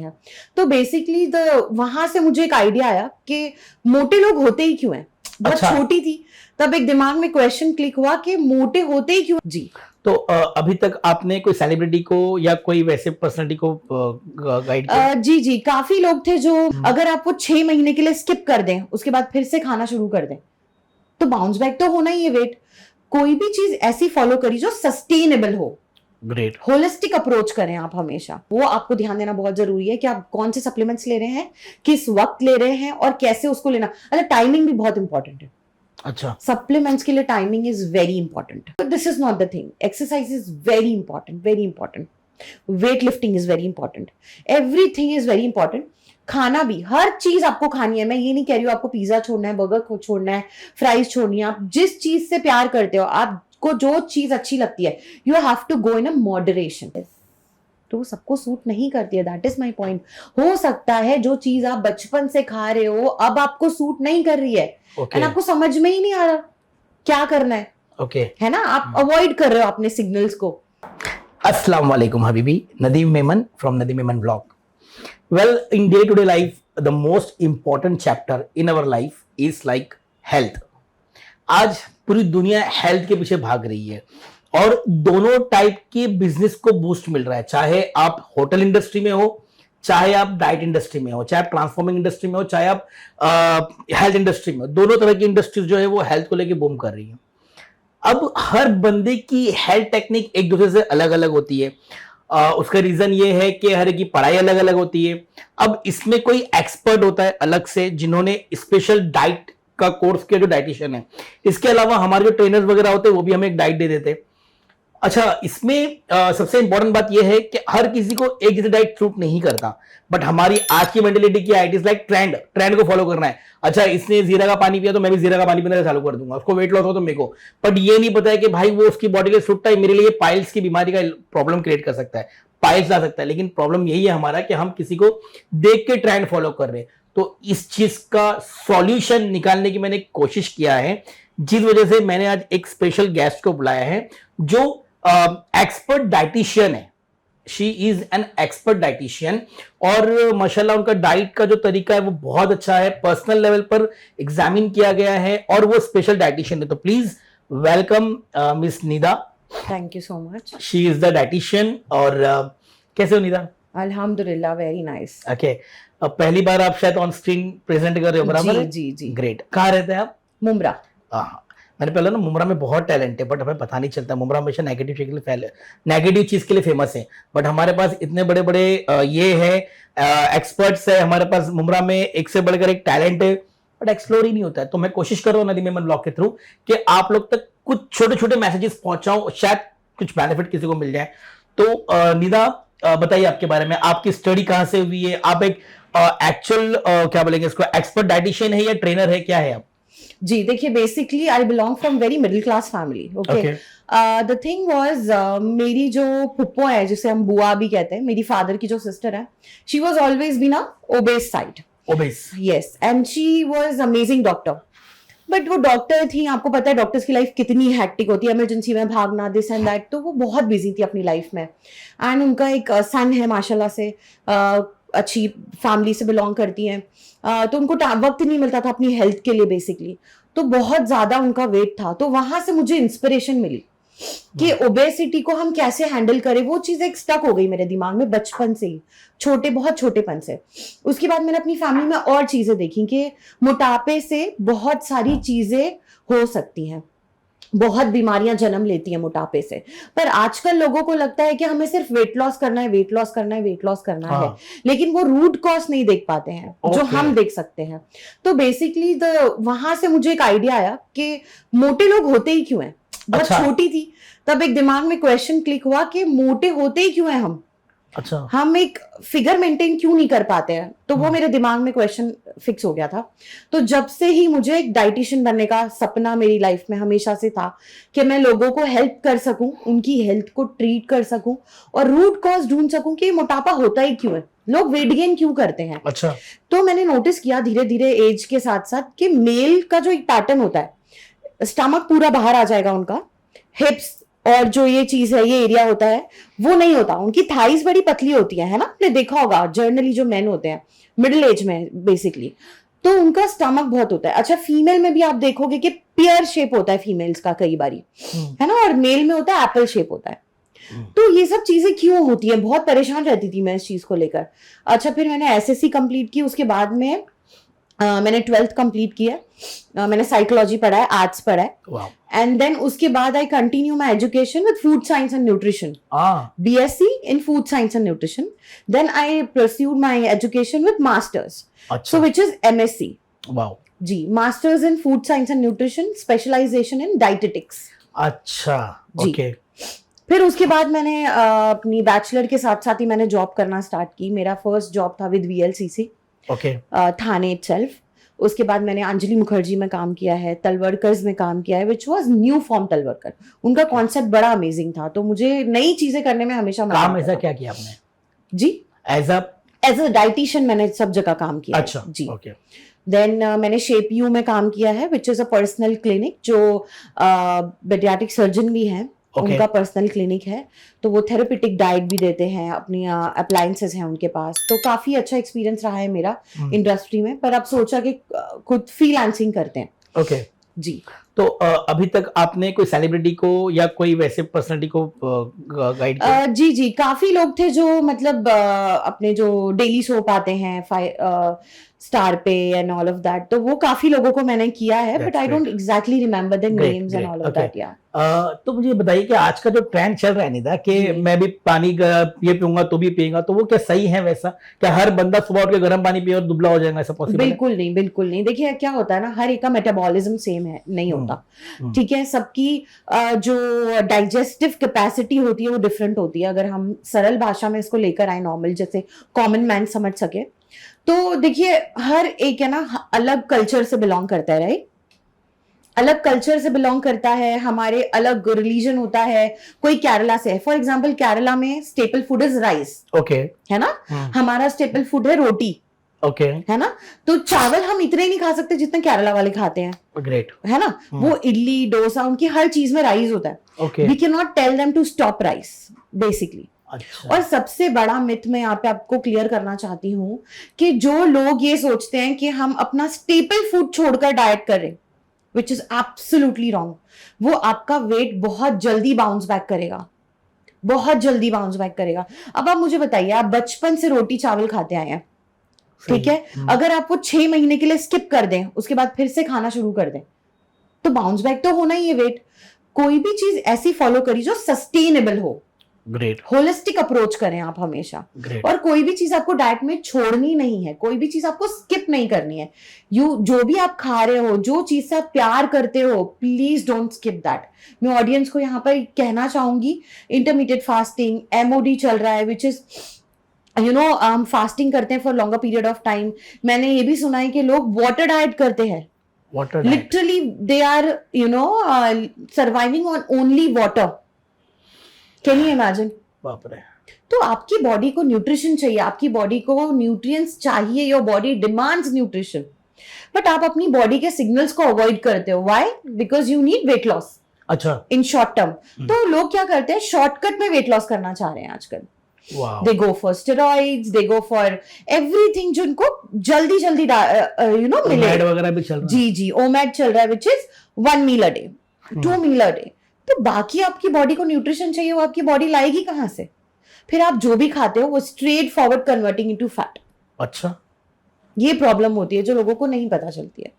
हैं। तो बेसिकली वहां से मुझे एक आइडिया आया कि मोटे लोग होते ही क्यों हैं। बहुत छोटी थी तब एक दिमाग में क्वेश्चन क्लिक हुआ कि मोटे होते ही क्यों। जी तो अभी तक आपने कोई सेलिब्रिटी को या कोई वैसे पर्सनालिटी को गाइड किया? जी जी, काफी लोग थे जो अगर आप वो 6 महीने के लिए स्किप कर दें, उसके बाद फिर से खाना शुरू कर दें, तो बाउंस बैक तो होना ही है वेट। कोई भी चीज ऐसी फॉलो करी जो सस्टेनेबल हो। ग्रेट। होलिस्टिक अप्रोच करें आप हमेशा। वो आपको ध्यान देना बहुत जरूरी है कि आप कौन से सप्लीमेंट्स ले रहे हैं, किस वक्त ले रहे हैं और कैसे उसको लेना। अच्छा, टाइमिंग भी बहुत इंपॉर्टेंट है। अच्छा, सप्लीमेंट्स के लिए timing is very important. This is not the thing. Exercise is very important, very important. Weight lifting is very important. Everything is very important. खाना भी, हर चीज आपको खानी है। मैं ये नहीं कह रही हूँ आपको पिज्जा छोड़ना है, बर्गर छोड़ना है, फ्राइज छोड़नी है। आप जिस चीज से प्यार करते हो, आपको जो चीज अच्छी लगती है, you have to go in a moderation. तो सबको सूट नहीं करती है, दैट इज माई पॉइंट। हो सकता है जो चीज आप बचपन से खा रहे हो अब आपको सूट नहीं कर रही है, एंड आपको समझ में ही नहीं आ रहा क्या करना है। है ना, आप अवॉइड कर रहे हो अपने सिग्नल्स को। अस्सलाम वालेकुम Habibi, Nadeem Memon from Nadeem Memon vlog. Well, in day-to-day life, the most important chapter in our life is like health. आज पूरी दुनिया हेल्थ के पीछे भाग रही है और दोनों टाइप के बिजनेस को बूस्ट मिल रहा है। चाहे आप होटल इंडस्ट्री में हो, चाहे आप डाइट इंडस्ट्री में हो, चाहे आप ट्रांसफॉर्मिंग इंडस्ट्री में हो, चाहे आप हेल्थ इंडस्ट्री में हो, दोनों तरह की इंडस्ट्रीज जो है वो हेल्थ को लेके बूम कर रही है। अब हर बंदे की हेल्थ टेक्निक एक दूसरे से अलग अलग होती है। उसका रीजन ये है कि हर एक की पढ़ाई अलग अलग होती है। अब इसमें कोई एक्सपर्ट होता है अलग से जिन्होंने स्पेशल डाइट का कोर्स किया, जो डाइटिशियन है। इसके अलावा हमारे जो ट्रेनर्स वगैरह होते हैं वो भी हमें एक डाइट दे देते हैं। अच्छा, इसमें सबसे इंपॉर्टेंट बात यह है कि हर किसी को एक जैसे डाइट सूट नहीं करता, बट हमारी आज की मेंटेलिटी क्या है, इट इज लाइक ट्रेंड को फॉलो करना है। अच्छा, इसने जीरा का पानी पिया तो मैं भी जीरा का पानी पीना चालू कर दूंगा, उसको वेट लॉस हो तो मेरे को। बट ये नहीं पता है कि भाई वो उसकी बॉडी के सूट है, मेरे लिए पाइल्स की बीमारी का प्रॉब्लम क्रिएट कर सकता है, पाइल्स ला सकता है। लेकिन प्रॉब्लम यही है हमारा कि हम किसी को देख के ट्रेंड फॉलो कर रहे हैं। तो इस चीज का सॉल्यूशन निकालने की मैंने कोशिश किया है, जिस वजह से मैंने आज एक स्पेशल गेस्ट को बुलाया है जो एक्सपर्ट डाइटिशियन है। She is an expert dietitian और माशाल्लाह उनका डाइट का जो तरीका है वो बहुत अच्छा है, पर्सनल लेवल पर एग्जामिन किया गया है और वो स्पेशल डाइटिशियन है। तो please welcome miss Nida. Thank you so much. She is the dietitian. और कैसे हो निदा? अल्हम्दुलिल्लाह, वेरी नाइस। ओके, पहली बार आप शायद ऑन स्क्रीन प्रेजेंट कर रहे हो, बराबर? जी जी। ग्रेट। कहाँ रहते हैं आप? मुमरा। हाँ, मैंने पहले ना, मुमरा में बहुत टैलेंट है बट हमें पता नहीं चलता। मुमरा हमेशा नेगेटिव चीज के लिए फेमस है, बट हमारे पास इतने बड़े बड़े ये है एक्सपर्ट्स है हमारे पास मुमरा में, एक से बढ़कर एक टैलेंट है, बट एक्सप्लोर ही नहीं होता है। तो मैं कोशिश कर रहा हूँ नदीम मेमन ब्लॉग के थ्रू कि आप लोग तक कुछ छोटे छोटे मैसेजेस पहुंचाऊं, शायद कुछ बेनिफिट किसी को मिल जाए। तो निदा, बताइए आपके बारे में, आपकी स्टडी कहाँ से हुई है? आप एक एक्चुअल क्या बोलेंगे इसको, एक्सपर्ट डाइटिशियन है या ट्रेनर है, क्या है आप? जी देखिए, basically I belong from very middle class family. Okay, the thing was, मेरी जो पुप्पो है, जिसे हम बुआ भी कहते हैं, मेरी फादर की जो सिस्टर है, she was always been a obese side. Obese? Yes, and she was amazing doctor. But वो डॉक्टर थी, आपको पता है डॉक्टर्स की लाइफ कितनी हैक्टिक होती है, इमरजेंसी में भागना, दिस एंड दैट। तो वो बहुत बिजी थी अपनी लाइफ में। एंड उनका एक सन है माशाल्लाह से, अच्छी फैमिली से बिलोंग करती हैं। तो उनको वक्त नहीं मिलता था अपनी हेल्थ के लिए बेसिकली। तो बहुत ज्यादा उनका वेट था। तो वहां से मुझे इंस्पिरेशन मिली कि ओबेसिटी को हम कैसे हैंडल करें। वो चीज एक स्टक हो गई मेरे दिमाग में बचपन से ही, बहुत छोटेपन से। उसके बाद मैंने अपनी फैमिली में और चीजें देखी कि मोटापे से बहुत सारी चीजें हो सकती हैं, बहुत बीमारियां जन्म लेती हैं मोटापे से। पर आजकल लोगों को लगता है कि हमें सिर्फ वेट लॉस करना है, वेट लॉस करना है, वेट लॉस करना है, लेकिन वो रूट कॉज नहीं देख पाते हैं जो हम देख सकते हैं। तो बेसिकली वहां से मुझे एक आइडिया आया कि मोटे लोग होते ही क्यों हैं। बहुत छोटी थी तब एक दिमाग में क्वेश्चन क्लिक हुआ कि मोटे होते ही क्यों हैं हम। अच्छा, हम एक फिगर मेंटेन क्यों नहीं कर पाते हैं। तो वो मेरे दिमाग में क्वेश्चन फिक्स हो गया था। तो जब से ही मुझे एक डाइटिशियन बनने का सपना मेरी लाइफ में हमेशा से था कि मैं लोगों को हेल्प कर सकूं, उनकी हेल्थ को ट्रीट कर सकूं और रूट कॉज ढूंढ सकूं कि मोटापा होता ही क्यों है, लोग वेट गेन क्यों करते हैं। अच्छा, तो मैंने नोटिस किया धीरे धीरे एज के साथ साथ कि मेल का जो एक पैटर्न होता है, स्टमक पूरा बाहर आ जाएगा उनका, हिप्स और जो ये चीज है, ये एरिया होता है, वो नहीं होता। उनकी थाइस बड़ी पतली होती है ना, आपने देखा होगा जनरली जो मेन होते हैं मिडिल एज में बेसिकली, तो उनका स्टमक बहुत होता है। अच्छा, फीमेल में भी आप देखोगे कि पेयर शेप होता है फीमेल्स का कई बारी, है ना, और मेल में होता है एप्पल शेप होता है। तो ये सब चीजें क्यों होती है, बहुत परेशान रहती थी मैं इस चीज को लेकर। अच्छा, फिर मैंने एसएससी कंप्लीट की, उसके बाद में मैंने 12th कंप्लीट किया, मैंने साइकोलॉजी पढ़ा है, आर्ट्स पढ़ा है, एंड देन उसके बाद I continue my education with food science and nutrition, BSc in food science and nutrition. Then I pursued my education with masters, so which is MSc. जी, masters in food science and nutrition, specialisation in dietetics. अच्छा, okay. फिर उसके बाद मैंने अपनी bachelor के साथ साथ ही मैंने जॉब करना स्टार्ट की। मेरा फर्स्ट जॉब था विद वीएलसीसी, थाने इटसेल्फ। उसके बाद मैंने अंजलि मुखर्जी में काम किया है, तलवरकर्स में काम किया है, विच वाज न्यू फॉर्म तलवरकर। उनका कॉन्सेप्ट बड़ा अमेजिंग था, तो मुझे नई चीजें करने में हमेशा मजा काम आता ऐसा था। क्या किया आपने? जी, एज अ डाइटिशियन मैंने सब जगह काम किया। अच्छा, जी, ओके। देन मैंने शेप यू में काम किया है, which is a personal clinic, जो पेडियाट्रिक सर्जन भी हैं, उनका पर्सनल क्लिनिक है। तो वो थेरेपेटिक डाइट भी देते हैं, अपनी अप्लायंसेस हैं उनके पास। तो काफी अच्छा एक्सपीरियंस रहा है मेरा इंडस्ट्री में। पर अब सोचा कि खुद फ्रीलांसिंग करते हैं। ओके जी। तो अभी तक आपने कोई सेलिब्रिटी को या कोई वैसे पर्सनालिटी को गाइड किया? जी जी, काफी लोग थे जो मतलब अपने जो डेली सोप आते हैं स्टार पे एंड ऑल ऑफ दैट, तो वो काफी लोगों को मैंने किया है, but I don't exactly remember the names and all of that. या तो मुझे बताइए कि आज का जो ट्रेंड चल रहा है निदा, कि मैं भी पानी ये पीऊंगा तो भी पिएगा, तो वो क्या सही है वैसा? क्या हर बंदा सुबह उठ के गर्म पानी पिए और दुबला हो जाएगा, ऐसा पॉसिबल है? बिल्कुल नहीं, बिल्कुल नहीं। देखिए क्या होता है ना, हर एक का मेटाबॉलिज्म सेम है नहीं होता, ठीक है। सबकी जो डाइजेस्टिव कैपेसिटी होती है वो डिफरेंट होती है। अगर हम सरल भाषा में इसको लेकर आए, नॉर्मल जैसे कॉमन मैन समझ सके, तो देखिए हर एक है ना अलग कल्चर से बिलोंग करता है, राइट? अलग कल्चर से बिलोंग करता है, हमारे अलग रिलीजन होता है। कोई केरला से है, फॉर एग्जाम्पल केरला में staple food is rice, okay, है ना। हमारा स्टेपल फूड है रोटी, ओके, है ना। तो चावल हम इतने नहीं खा सकते जितने केरला वाले खाते हैं, ग्रेट, है ना। वो इडली डोसा, उनकी हर चीज में राइस होता है। We can not tell them to stop rice basically. अच्छा। और सबसे बड़ा मिथ मैं यहाँ पे आपको क्लियर करना चाहती हूँ कि जो लोग ये सोचते हैं कि हम अपना स्टेपल फूड छोड़कर डाइट करें, विच इज एब्सोल्युटली रॉन्ग। वो आपका वेट बहुत जल्दी बाउंस बैक करेगा, बहुत जल्दी बाउंस बैक करेगा। अब आप मुझे बताइए, आप बचपन से रोटी चावल खाते आए हैं, ठीक है। अगर आप वो 6 महीने के लिए स्किप कर दें, उसके बाद फिर से खाना शुरू कर दें, तो बाउंस बैक तो होना ही है वेट। कोई भी चीज ऐसी फॉलो करिए जो सस्टेनेबल हो, ग्रेट, होलिस्टिक अप्रोच करें आप हमेशा। और कोई भी चीज आपको डाइट में छोड़नी नहीं है, कोई भी चीज आपको स्किप नहीं करनी है। जो भी आप खा रहे हो, जो चीज से आप प्यार करते हो, प्लीज डोंट स्किप दैट। मैं ऑडियंस को यहाँ पर कहना चाहूंगी, इंटरमीडिएट फास्टिंग, एमओडी चल रहा है, विच इज हम फास्टिंग करते हैं for longer period of time. मैंने ये भी सुना है कि लोग वाटर डाइट करते हैं, literally they are surviving on only water. Can you imagine? बाप रे। तो आपकी बॉडी को न्यूट्रिशन चाहिए, आपकी बॉडी को न्यूट्रिएंट्स चाहिए, your body demands nutrition, but आप अपनी बॉडी के सिग्नल्स को अवॉइड करते हो। Why? Because you need weight loss, अच्छा, इन शॉर्ट टर्म। तो लोग क्या करते हैं, शॉर्टकट में वेट लॉस करना चाह रहे हैं आजकल। They go for steroids, they go for everything जो इनको जल्दी जल्दी मिले। ओमैड वगैरह भी चल रहा है। जी जी, ओमैड चल रहा है, which is 1 meal a day, 2 meal a day. तो बाकी आपकी बॉडी को न्यूट्रिशन चाहिए, वो आपकी बॉडी लाएगी कहां से? फिर आप जो भी खाते हो वो straight forward converting into fat. अच्छा, ये प्रॉब्लम होती है जो लोगों को नहीं पता चलती है।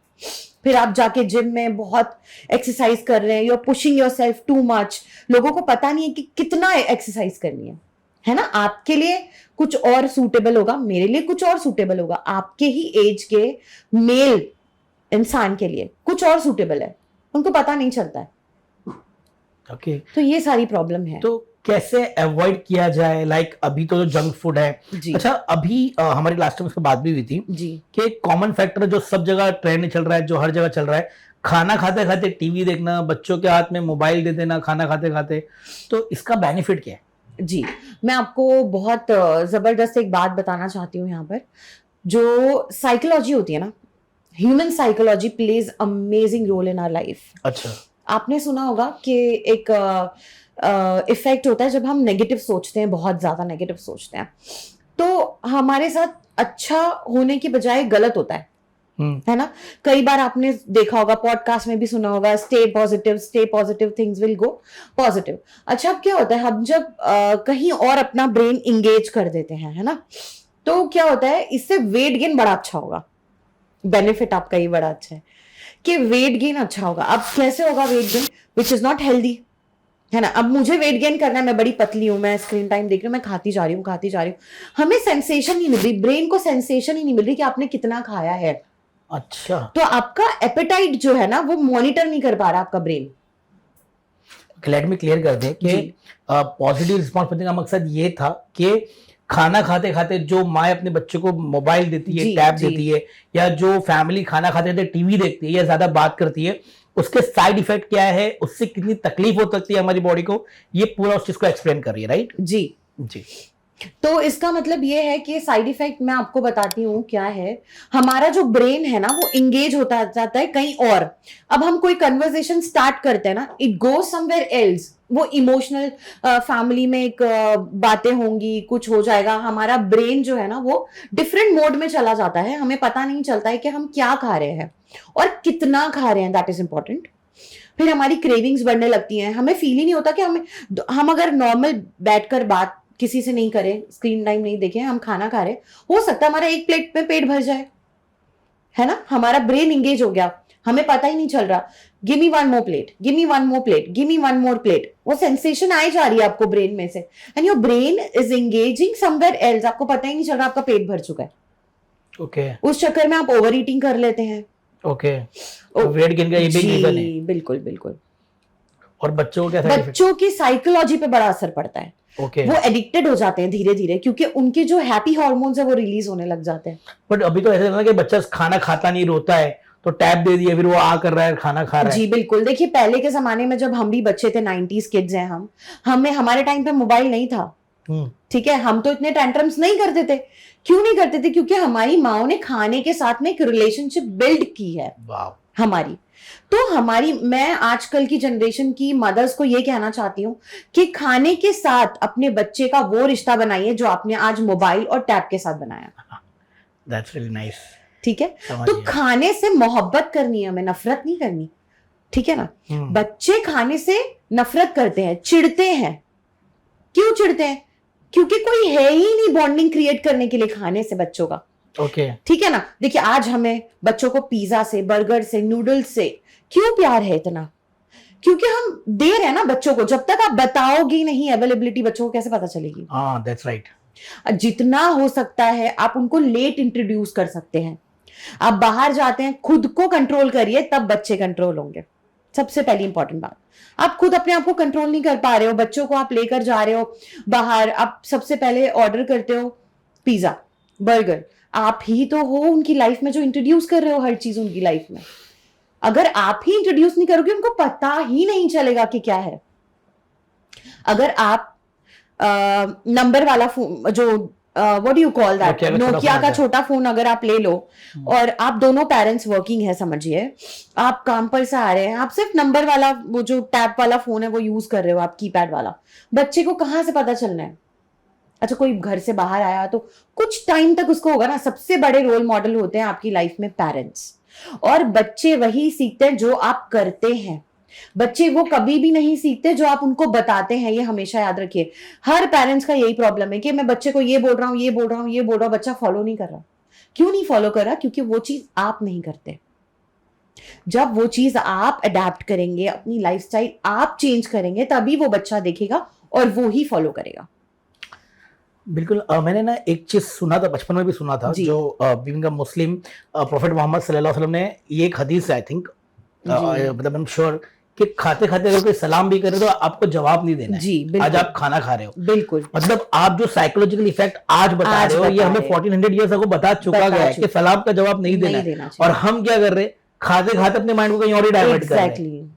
फिर आप जाके जिम में बहुत एक्सरसाइज कर रहे हैं, you are pushing yourself too much. लोगों को पता नहीं है कि कितना एक्सरसाइज करनी है ना। आपके लिए कुछ और सूटेबल होगा, मेरे लिए कुछ और सूटेबल होगा, आपके ही एज के मेल इंसान के लिए कुछ और सूटेबल है, उनको पता नहीं चलता है। ओके, तो ये सारी प्रॉब्लम है। तो कैसे अवॉइड किया जाए? लाइक अभी तो जो जंक फूड है, अच्छा अभी हमारी लास्ट टाइम उसकी बात भी हुई थी जी, कि एक कॉमन फैक्टर जो सब जगह ट्रेंड चल रहा है, जो हर जगह चल रहा है, खाना खाते खाते टीवी देखना, बच्चों के हाथ में मोबाइल दे देना खाना खाते खाते। तो इसका बेनिफिट क्या है? जी, मैं आपको बहुत जबरदस्त एक बात बताना चाहती हूँ यहाँ पर। जो साइकोलॉजी होती है ना, human psychology plays amazing role in our life. अच्छा, आपने सुना होगा कि एक इफेक्ट होता है जब हम नेगेटिव सोचते हैं, बहुत ज्यादा नेगेटिव सोचते हैं, तो हमारे साथ अच्छा होने की बजाय गलत होता है ना। कई बार आपने देखा होगा, पॉडकास्ट में भी सुना होगा, stay positive, things will go positive. अच्छा, अब क्या होता है, हम जब कहीं और अपना ब्रेन इंगेज कर देते हैं, है ना, तो क्या होता है, इससे वेट गेन बड़ा अच्छा होगा। बेनिफिट आपका ये बड़ा अच्छा है कि वेट गेन अच्छा होगा। अब कैसे होगा weight gain, which is not healthy, है ना। अब मुझे वेट गेन करना है, मैं बड़ी पतली हूं, मैं स्क्रीन टाइम देख रही हूँ, मैं खाती जा रही हूँ, हमें सेंसेशन नहीं मिल रही, ब्रेन को सेंसेशन ही नहीं मिल रही कि आपने कितना खाया है। अच्छा, तो आपका एपेटाइट जो है ना, वो मॉनिटर नहीं कर पा रहा आपका ब्रेन। लेट में क्लियर कर दें कि पॉजिटिव रिस्पॉन्स का मकसद ये था कि खाना खाते खाते जो माँ अपने बच्चों को मोबाइल देती है, टैब देती है, या जो फैमिली खाना खाते खाते टीवी देखती है या ज्यादा बात करती है, उसके साइड इफेक्ट क्या है, उससे कितनी तकलीफ हो सकती है हमारी बॉडी को, ये पूरा उस चीज को एक्सप्लेन कर रही है, राइट जी। जी। तो इसका मतलब ये है कि साइड इफेक्ट मैं आपको बताती हूँ क्या है। हमारा जो ब्रेन है ना, वो इंगेज होता जाता है कहीं और। अब हम कोई कन्वर्सेशन स्टार्ट करते हैं ना, इट गोज समवेयर एल्स। वो इमोशनल, फैमिली में एक बातें होंगी, कुछ हो जाएगा, हमारा ब्रेन जो है ना वो डिफरेंट मोड में चला जाता है, हमें पता नहीं चलता है कि हम क्या खा रहे हैं और कितना खा रहे हैं, दैट इज इंपॉर्टेंट। फिर हमारी क्रेविंग्स बढ़ने लगती हैं, हमें फील ही नहीं होता कि हम अगर नॉर्मल बैठकर बात किसी से नहीं करें, स्क्रीन टाइम नहीं देखें, हम खाना खा रहे, हो सकता है हमारा एक प्लेट में पेट भर जाए, है ना। हमारा ब्रेन इंगेज हो गया, हमें पता ही नहीं चल रहा, give me one more plate, give me one more plate, give me one more plate, वो सेंसेशन आई जा रही है आपको ब्रेन में से, and your brain is engaging somewhere else, आपको पता ही नहीं चल रहा आपका पेट भर चुका है। ओके, उस चक्कर में आप ओवर ईटिंग कर लेते हैं। ओके, वेट गेन का ये भी रीजन है। बिल्कुल बिल्कुल। और बच्चों को क्या, बच्चों की साइकोलॉजी पे बड़ा असर पड़ता है। वो एडिक्टेड हो जाते हैं धीरे धीरे, क्योंकि उनके जो हैप्पी हार्मोन्स है वो रिलीज होने लग जाते हैं। बट अभी तो ऐसा है ना कि बच्चा खाना खाता नहीं, रोता है, तो टैब दे दिया, फिर वो आ कर रहा है, खाना खा रहा है। जी बिल्कुल। देखिए, पहले के जमाने में जब हम भी बच्चे थे, 90s किड्स हैं हम, हमें हमारे टाइम पे मोबाइल नहीं था, ठीक है, हम तो इतने टेंट्रम्स नहीं करते थे। क्यों नहीं करते थे? क्योंकि हमारी माओ ने खाने के साथ में एक रिलेशनशिप बिल्ड की है हमारी। तो मैं आजकल की जनरेशन की मदर्स को ये कहना चाहती हूँ कि खाने के साथ अपने बच्चे का वो रिश्ता बनाइए जो आपने आज मोबाइल और टैब के साथ बनाया। That's really nice. ठीक है, तो खाने से मोहब्बत करनी है हमें, नफरत नहीं करनी, ठीक है ना। बच्चे खाने से नफरत करते हैं, चिढ़ते हैं। क्यों चिढ़ते हैं? क्योंकि कोई है ही नहीं बॉन्डिंग क्रिएट करने के लिए खाने से बच्चों का। ओके, ठीक है ना। देखिए, आज हमें बच्चों को पिज्जा से, बर्गर से, नूडल्स से क्यों प्यार है इतना? क्योंकि हम दे रहे हैं ना बच्चों को। जब तक आप बताओगे नहीं अवेलेबिलिटी, बच्चों को कैसे पता चलेगी? That's right. जितना हो सकता है आप उनको लेट इंट्रोड्यूस कर सकते हैं। आप बाहर जाते हैं, खुद को कंट्रोल करिए, तब बच्चे कंट्रोल होंगे। सबसे पहली इंपॉर्टेंट बात, आप खुद अपने आप को कंट्रोल नहीं कर पा रहे हो, बच्चों को आप लेकर जा रहे हो बाहर, आप सबसे पहले ऑर्डर करते हो पिज्जा, बर्गर, आप ही तो हो उनकी लाइफ में जो इंट्रोड्यूस कर रहे हो हर चीज उनकी लाइफ में। अगर आप ही इंट्रोड्यूस नहीं करोगे, उनको पता ही नहीं चलेगा कि क्या है। अगर आप नंबर वाला फोन, जो what do you call that, Nokia का छोटा फोन अगर आप ले लो, और आप दोनों पेरेंट्स वर्किंग है, समझिए, आप काम पर से आ रहे हैं, आप सिर्फ नंबर वाला वो जो टैप वाला फोन है वो यूज कर रहे हो, आप कीपैड वाला, बच्चे को कहां से पता चलना है? अच्छा, कोई घर से बाहर आया तो कुछ टाइम तक उसको होगा ना। सबसे बड़े रोल मॉडल होते हैं आपकी लाइफ में पेरेंट्स, और बच्चे वही सीखते हैं जो आप करते हैं। बच्चे वो कभी भी नहीं सीखते जो आप उनको बताते हैं, ये हमेशा याद रखिए। हर पेरेंट्स का यही प्रॉब्लम है कि मैं बच्चे को ये बोल रहा हूं, ये बोल रहा हूं, ये बोल रहा हूं, बच्चा फॉलो नहीं कर रहा। क्यों नहीं फॉलो कर रहा? क्योंकि वो चीज आप नहीं करते। जब वो चीज आप अडेप्ट करेंगे, अपनी लाइफस्टाइल आप चेंज करेंगे, तभी वो बच्चा देखेगा और वो ही फॉलो करेगा। बिल्कुल। मैंने ना एक चीज सुना था, बचपन में भी सुना था, जो being a Muslim, Prophet Mohammad सल्लल्लाहु अलैहि वसल्लम ने ये एक हदीस है, आई थिंक, मतलब आई एम श्योर, कि खाते खाते अगर कोई सलाम भी करे तो आपको जवाब नहीं देना है। जी, आज आप खाना खा रहे हो, बिल्कुल, मतलब आप जो साइकोलॉजिकल इफेक्ट आज बता रहे हो, ये हमें 1400 ईयर्स अगो बता चुका गया है कि सलाम का जवाब नहीं देना है। और हम क्या कर रहे हैं, खाते खाते अपने माइंड को कहीं और ही डाइवर्ट कर रहे हैं।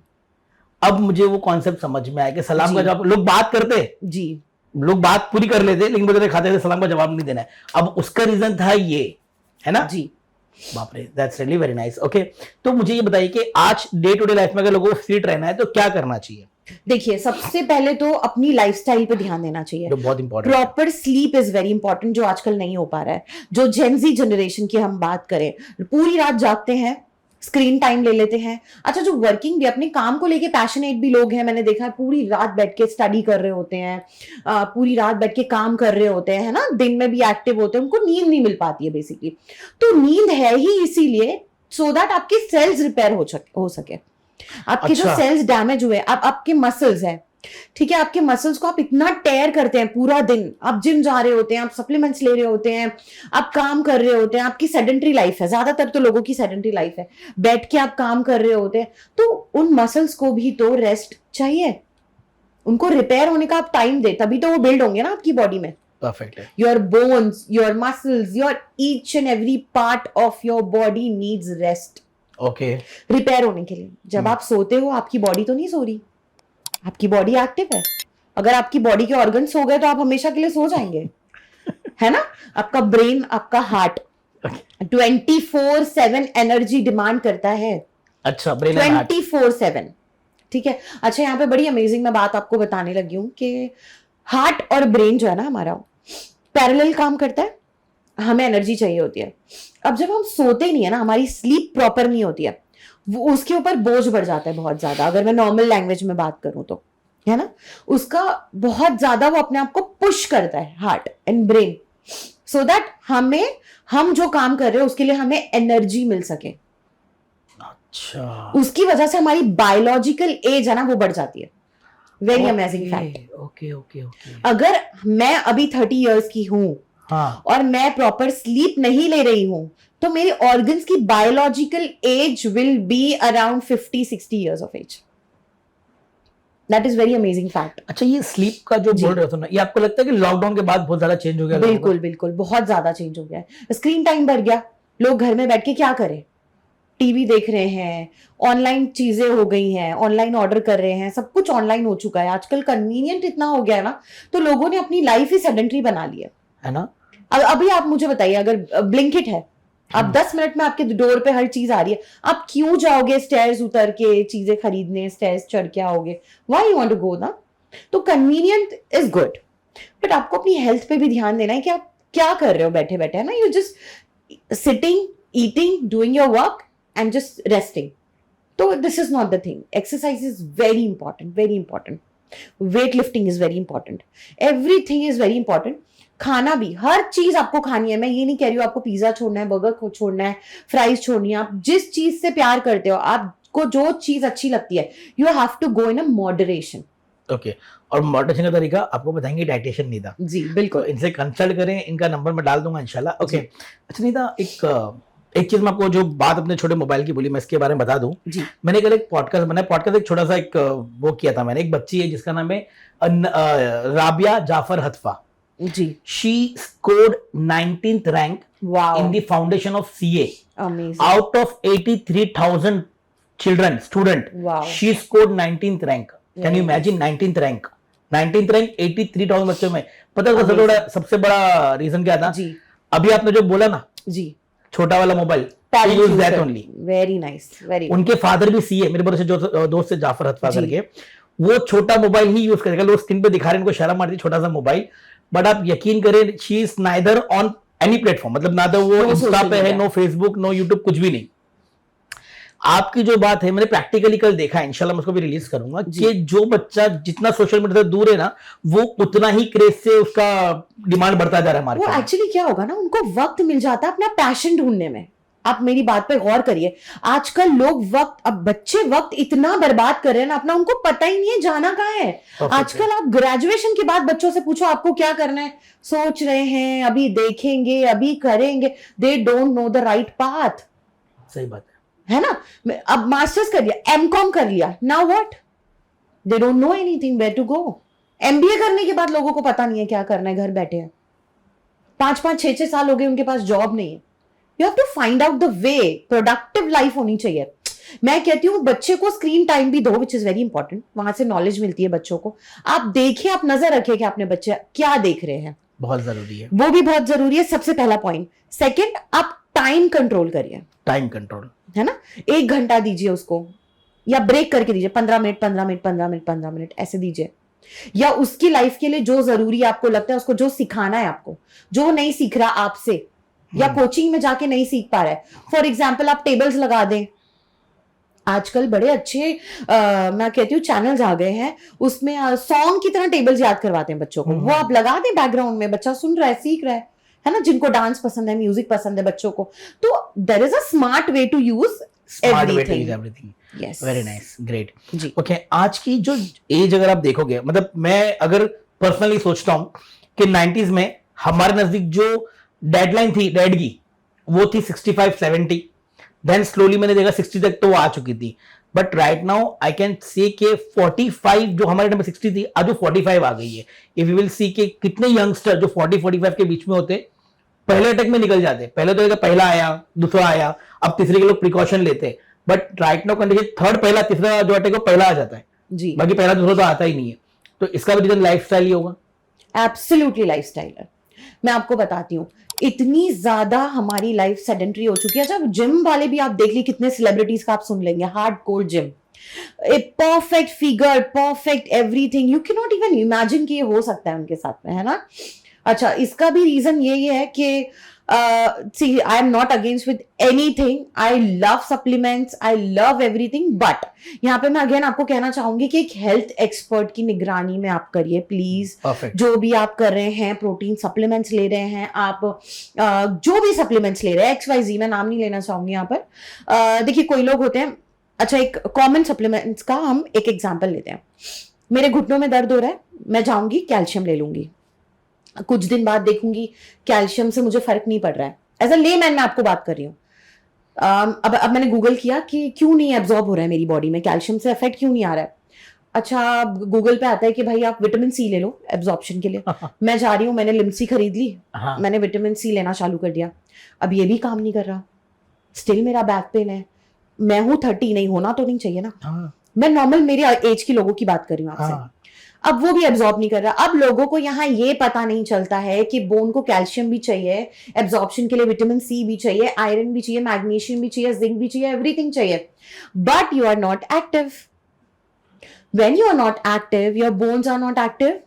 अब मुझे वो कॉन्सेप्ट समझ में आया कि सलाम का जवाब, लोग बात करते जी, लोग बात पूरी कर लेते, लेकिन बोलते खाते सलाम का जवाब नहीं देना है। अब उसका रीजन था ये, है ना जी। बाप रे, that's really very nice. Okay, तो मुझे ये बताइए कि आज डे टू डे लाइफ में अगर लोगों को फिट रहना है तो क्या करना चाहिए? देखिए, सबसे पहले तो अपनी लाइफस्टाइल पे ध्यान देना चाहिए। जो बहुत important. Proper sleep is very important, जो आजकल नहीं हो पा रहा है। जो जेनजी जनरेशन की हम बात करें, पूरी रात जागते हैं, स्क्रीन टाइम ले लेते हैं। अच्छा, जो वर्किंग भी, अपने काम को लेके पैशनेट भी लोग हैं, मैंने देखा है, पूरी रात बैठ के स्टडी कर रहे होते हैं, पूरी रात बैठ के काम कर रहे होते हैं, है ना, दिन में भी एक्टिव होते हैं, उनको नींद नहीं मिल पाती है बेसिकली। तो नींद है ही इसीलिए सो दैट आपके सेल्स रिपेयर हो सके। आपके जो अच्छा। सेल्स डैमेज हुए, आपके मसल्स हैं, ठीक है, आपके मसल्स को आप इतना टेयर करते हैं पूरा दिन, आप जिम जा रहे होते हैं, आप सप्लीमेंट्स ले रहे होते हैं, आप काम कर रहे होते हैं, आपकी सेडेंटरी लाइफ है, ज्यादातर तो लोगों की सेडेंटरी लाइफ है, बैठ के आप काम कर रहे होते हैं, तो उन मसल्स को भी तो रेस्ट चाहिए, उनको रिपेयर होने का आप टाइम दे, तभी तो वो बिल्ड होंगे ना आपकी बॉडी में। परफेक्ट है। Your bones, your muscles, your each and every part of your body needs rest, okay. Repair होने के लिए। जब आप सोते हो, आपकी बॉडी तो नहीं सो रही, आपकी बॉडी एक्टिव है। अगर आपकी बॉडी के ऑर्गन सो गए तो आप हमेशा के लिए सो जाएंगे, है ना। आपका ब्रेन, आपका हार्ट 24/7 एनर्जी डिमांड करता है। अच्छा, ब्रेन एंड हार्ट 24/7, ठीक है। अच्छा, यहाँ पे बड़ी अमेजिंग मैं बात आपको बताने लगी हूँ कि हार्ट और ब्रेन जो है ना हमारा, पैरेलल काम करता है, हमें एनर्जी चाहिए होती है। अब जब हम सोते नहीं है ना, हमारी स्लीप प्रॉपर नहीं होती है, वो उसके ऊपर बोझ बढ़ जाता है बहुत ज्यादा, अगर मैं नॉर्मल लैंग्वेज में बात करूं तो, है ना, उसका बहुत ज्यादा वो अपने आप को पुश करता है, heart and brain, so that हम जो काम कर रहे हैं उसके लिए हमें एनर्जी मिल सके। अच्छा, उसकी वजह से हमारी बायोलॉजिकल एज है ना, वो बढ़ जाती है। Very amazing fact. Okay okay okay. अगर मैं अभी 30 इयर्स की हूं, हाँ, और मैं प्रॉपर स्लीप नहीं ले रही हूं, तो मेरे ऑर्गन्स की biological age will be around 50-60 years of age. That is very amazing fact. अच्छा, ये स्लीप का जो बोल रहे हो ना, ये आपको लगता है कि लॉकडाउन के बाद बहुत ज्यादा चेंज हो गया? बिल्कुल बिल्कुल, बहुत ज्यादा चेंज हो गया है। स्क्रीन टाइम बढ़ गया, लोग घर में बैठ के क्या करें, टीवी देख रहे हैं, ऑनलाइन चीजें हो गई हैं, ऑनलाइन ऑर्डर कर रहे हैं, सब कुछ ऑनलाइन हो चुका है आजकल, कन्वीनियंट इतना हो गया है ना, तो लोगों ने अपनी लाइफ ही सेडेंटरी बना ली है ना। अभी आप मुझे बताइए, अगर ब्लिंकिट है, आप 10 मिनट में आपके डोर पे हर चीज आ रही है, आप क्यों जाओगे स्टेयर्स उतर के चीजें खरीदने, स्टेयर्स चढ़ के आओगे? Why you want to go ना? तो कन्वीनियंट इज गुड, बट आपको अपनी हेल्थ पे भी ध्यान देना है कि आप क्या कर रहे हो बैठे बैठे, है ना। You just sitting, eating, doing your work and just resting. तो this is not the thing. Exercise is very important, very important. Weight lifting is very important, everything is very important. खाना भी, हर चीज आपको खानी है। मैं ये नहीं कह रही हूँ आपको पिज्जा छोड़ना है, बर्गर छोड़ना है, फ्राइज छोड़नी है। आप जिस चीज से प्यार करते हो, आपको जो चीज अच्छी लगती है, you have to go in a moderation. Okay, और मॉडरेशन का तरीका आपको बताएंगे डाइटिशियन निदा जी बिल्कुल, तो इनसे कंसल्ट करें, इनका नंबर मैं डाल दूंगा इंशाल्लाह। ओके। अच्छा निदा, एक चीज मैं आपको जो बात अपने छोटे मोबाइल की बोली, मैं इसके बारे में बता दूं। जी मैंने कल एक पॉडकास्ट एक छोटा सा एक वो किया था मैंने। एक बच्ची है जिसका नाम है राबिया जाफर हतफा जी। She scored 19th rank Wow. in the foundation of CA. Amazing. Out of 83,000 student, Wow. she scored 19th rank. Can you Yes. imagine 19th rank? 19th rank 83,000 बच्चों में। पता है Amazing. सबसे बड़ा रीजन क्या था? जी अभी आपने जो बोला ना, जी, छोटा वाला mobile, Talent use user. that only. Very nice, very good. उनके फादर भी सीए, मेरे बड़े से जो दोस्त है जाफर हतफा जी। करके, वो छोटा मोबाइल ही यूज करेगा। लोग स्क्रीन पे दिखा रहे हैं, इनको शर्म आती है, छोटा सा मोबाइल, बट आप यकीन करें, she is neither on any platform, मतलब ना तो वो No इंस्टा social पे है, media. No Facebook, no YouTube, कुछ भी नहीं। आपकी जो बात है, मैंने प्रैक्टिकली कल देखा, इंशाल्लाह मैं उसको भी रिलीज करूंगा, कि जो बच्चा जितना सोशल मीडिया से दूर है ना, वो उतना ही क्रेज से उसका डिमांड बढ़ता जा रहा है वो मार्केट में। एक्चुअली क्या होगा ना, उनको वक्त मिल जाता है अपना पैशन ढूंढने में। आप मेरी बात पे गौर करिए, आजकल लोग अब बच्चे वक्त इतना बर्बाद कर रहे हैं ना अपना, उनको पता ही नहीं है जाना कहाँ है। आजकल आप ग्रेजुएशन के बाद बच्चों से पूछो आपको क्या करना है, सोच रहे हैं, अभी देखेंगे, अभी करेंगे। दे don't know the right path. सही बात है ना। अब मास्टर्स कर लिया, एमकॉम कर लिया, now what? They don't know anything where to go. MBA करने के बाद लोगों को पता नहीं है क्या करना है, घर बैठे हैं, 5-5 6-6 साल हो गए, उनके पास जॉब नहीं है। You have to find out the way. Productive life होनी चाहिए। मैं कहती हूँ बच्चे को स्क्रीन टाइम भी दो, विच इज वेरी इंपॉर्टेंट। वहां से नॉलेज मिलती है बच्चों को। आप देखिए, आप नजर रखिए कि अपने बच्चे क्या देख रहे हैं, बहुत जरूरी है, वो भी बहुत जरूरी है। सबसे पहला पॉइंट। सेकंड, आप टाइम कंट्रोल करिए, टाइम कंट्रोल, है ना। 1 घंटा दीजिए उसको, या ब्रेक करके दीजिए, 15 मिनट 15 मिनट 15 मिनट 15 मिनट ऐसे दीजिए, या उसकी लाइफ के लिए जो जरूरी आपको लगता है, उसको जो सिखाना है आपको, जो नहीं सीख रहा आपसे या कोचिंग में जाके नहीं सीख पा रहा है, फॉर एग्जाम्पल आप टेबल्स लगा दें। आजकल बड़े अच्छे मैं कहती हूँ चैनल्स आ गए हैं, उसमें सॉन्ग की तरह टेबल्स याद करवाते हैं बच्चों को, वो आप लगा दें बैकग्राउंड में, बच्चा सुन रहा है, सीख रहा है ना, जिनको डांस पसंद है, म्यूजिक पसंद है बच्चों को, तो there is a smart way to use everything. Yes, very nice, great जी। ओके, आज की जो एज अगर आप देखोगे, मतलब मैं अगर पर्सनली सोचता हूँ कि 90s में हमारे नजदीक जो डेडलाइन थी डैड की, वो थी 65-70, देन स्लोली मैंने देखा 60 तक तो वो आ चुकी थी, but right now I can say के 45, जो हमारे टाइम में 60 थी, आज वो 45 आ गई है। इफ यू विल सी के कितने यंगस्टर जो 40-45 के बीच में होते, पहले अटैक में निकल जाते, पहले तो पहला आया, दूसरा आया, अब तीसरे के लोग प्रिकॉशन लेते, but right now condition third, पहला, तीसरा जो अटैक है पहला आ जाता है जी, बाकी पहला दूसरा तो आता ही नहीं है। तो इसका भी रीजन लाइफस्टाइल ही होगा। एब्सोल्युटली लाइफस्टाइल है। मैं आपको बताती हूँ, इतनी ज्यादा हमारी लाइफ सेडेंटरी हो चुकी है। जब जिम वाले भी आप देख ली, कितने सेलिब्रिटीज का आप सुन लेंगे, hard core gym, a perfect figure, perfect everything, you can not even imagine कि ये हो सकता है उनके साथ में, है ना। अच्छा, इसका भी रीजन यही है कि see, I am not against with anything. I love supplements, I love everything, but यहाँ पे मैं अगेन आपको कहना चाहूंगी कि एक हेल्थ एक्सपर्ट की निगरानी में आप करिए प्लीज। जो भी आप कर रहे हैं, प्रोटीन सप्लीमेंट्स ले रहे हैं आप, जो भी सप्लीमेंट्स ले रहे हैं, XYZ, मैं नाम नहीं लेना चाहूंगी यहाँ पर। देखिए, कोई लोग होते हैं, अच्छा एक कॉमन सप्लीमेंट्स का हम एक एग्जाम्पल लेते हैं। मेरे घुटनों में दर्द हो रहा है, मैं जाऊंगी कैल्शियम ले लूंगी, कुछ दिन बाद देखूंगी कैल्शियम से मुझे फर्क नहीं पड़ रहा है। एज अ लेमैन मैं आपको बात कर रही हूँ। अब मैंने गूगल किया कि क्यों नहीं एब्जॉर्ब हो रहा है मेरी बॉडी में, कैल्शियम से इफेक्ट क्यों नहीं आ रहा है। अच्छा, गूगल पे आता है कि भाई आप विटामिन सी ले लो एब्जॉर्प्शन के लिए। मैं जा रही हूँ, मैंने लिम्सी खरीद ली, मैंने विटामिन सी लेना चालू कर दिया, अब ये भी काम नहीं कर रहा, स्टिल मेरा बैक पेन है। मैं हूँ 30, नहीं होना तो नहीं चाहिए ना, मैं नॉर्मल मेरे एज के लोगों की बात कर रही हूँ आपसे। अब वो भी एब्जॉर्ब नहीं कर रहा। अब लोगों को यहाँ ये पता नहीं चलता है कि बोन को कैल्शियम भी चाहिए, एब्जॉर्प्शन के लिए विटामिन सी भी चाहिए, आयरन भी चाहिए, मैग्नीशियम भी चाहिए, जिंक भी चाहिए, एवरीथिंग चाहिए, but you are not active. When you are not active, your bones are not active,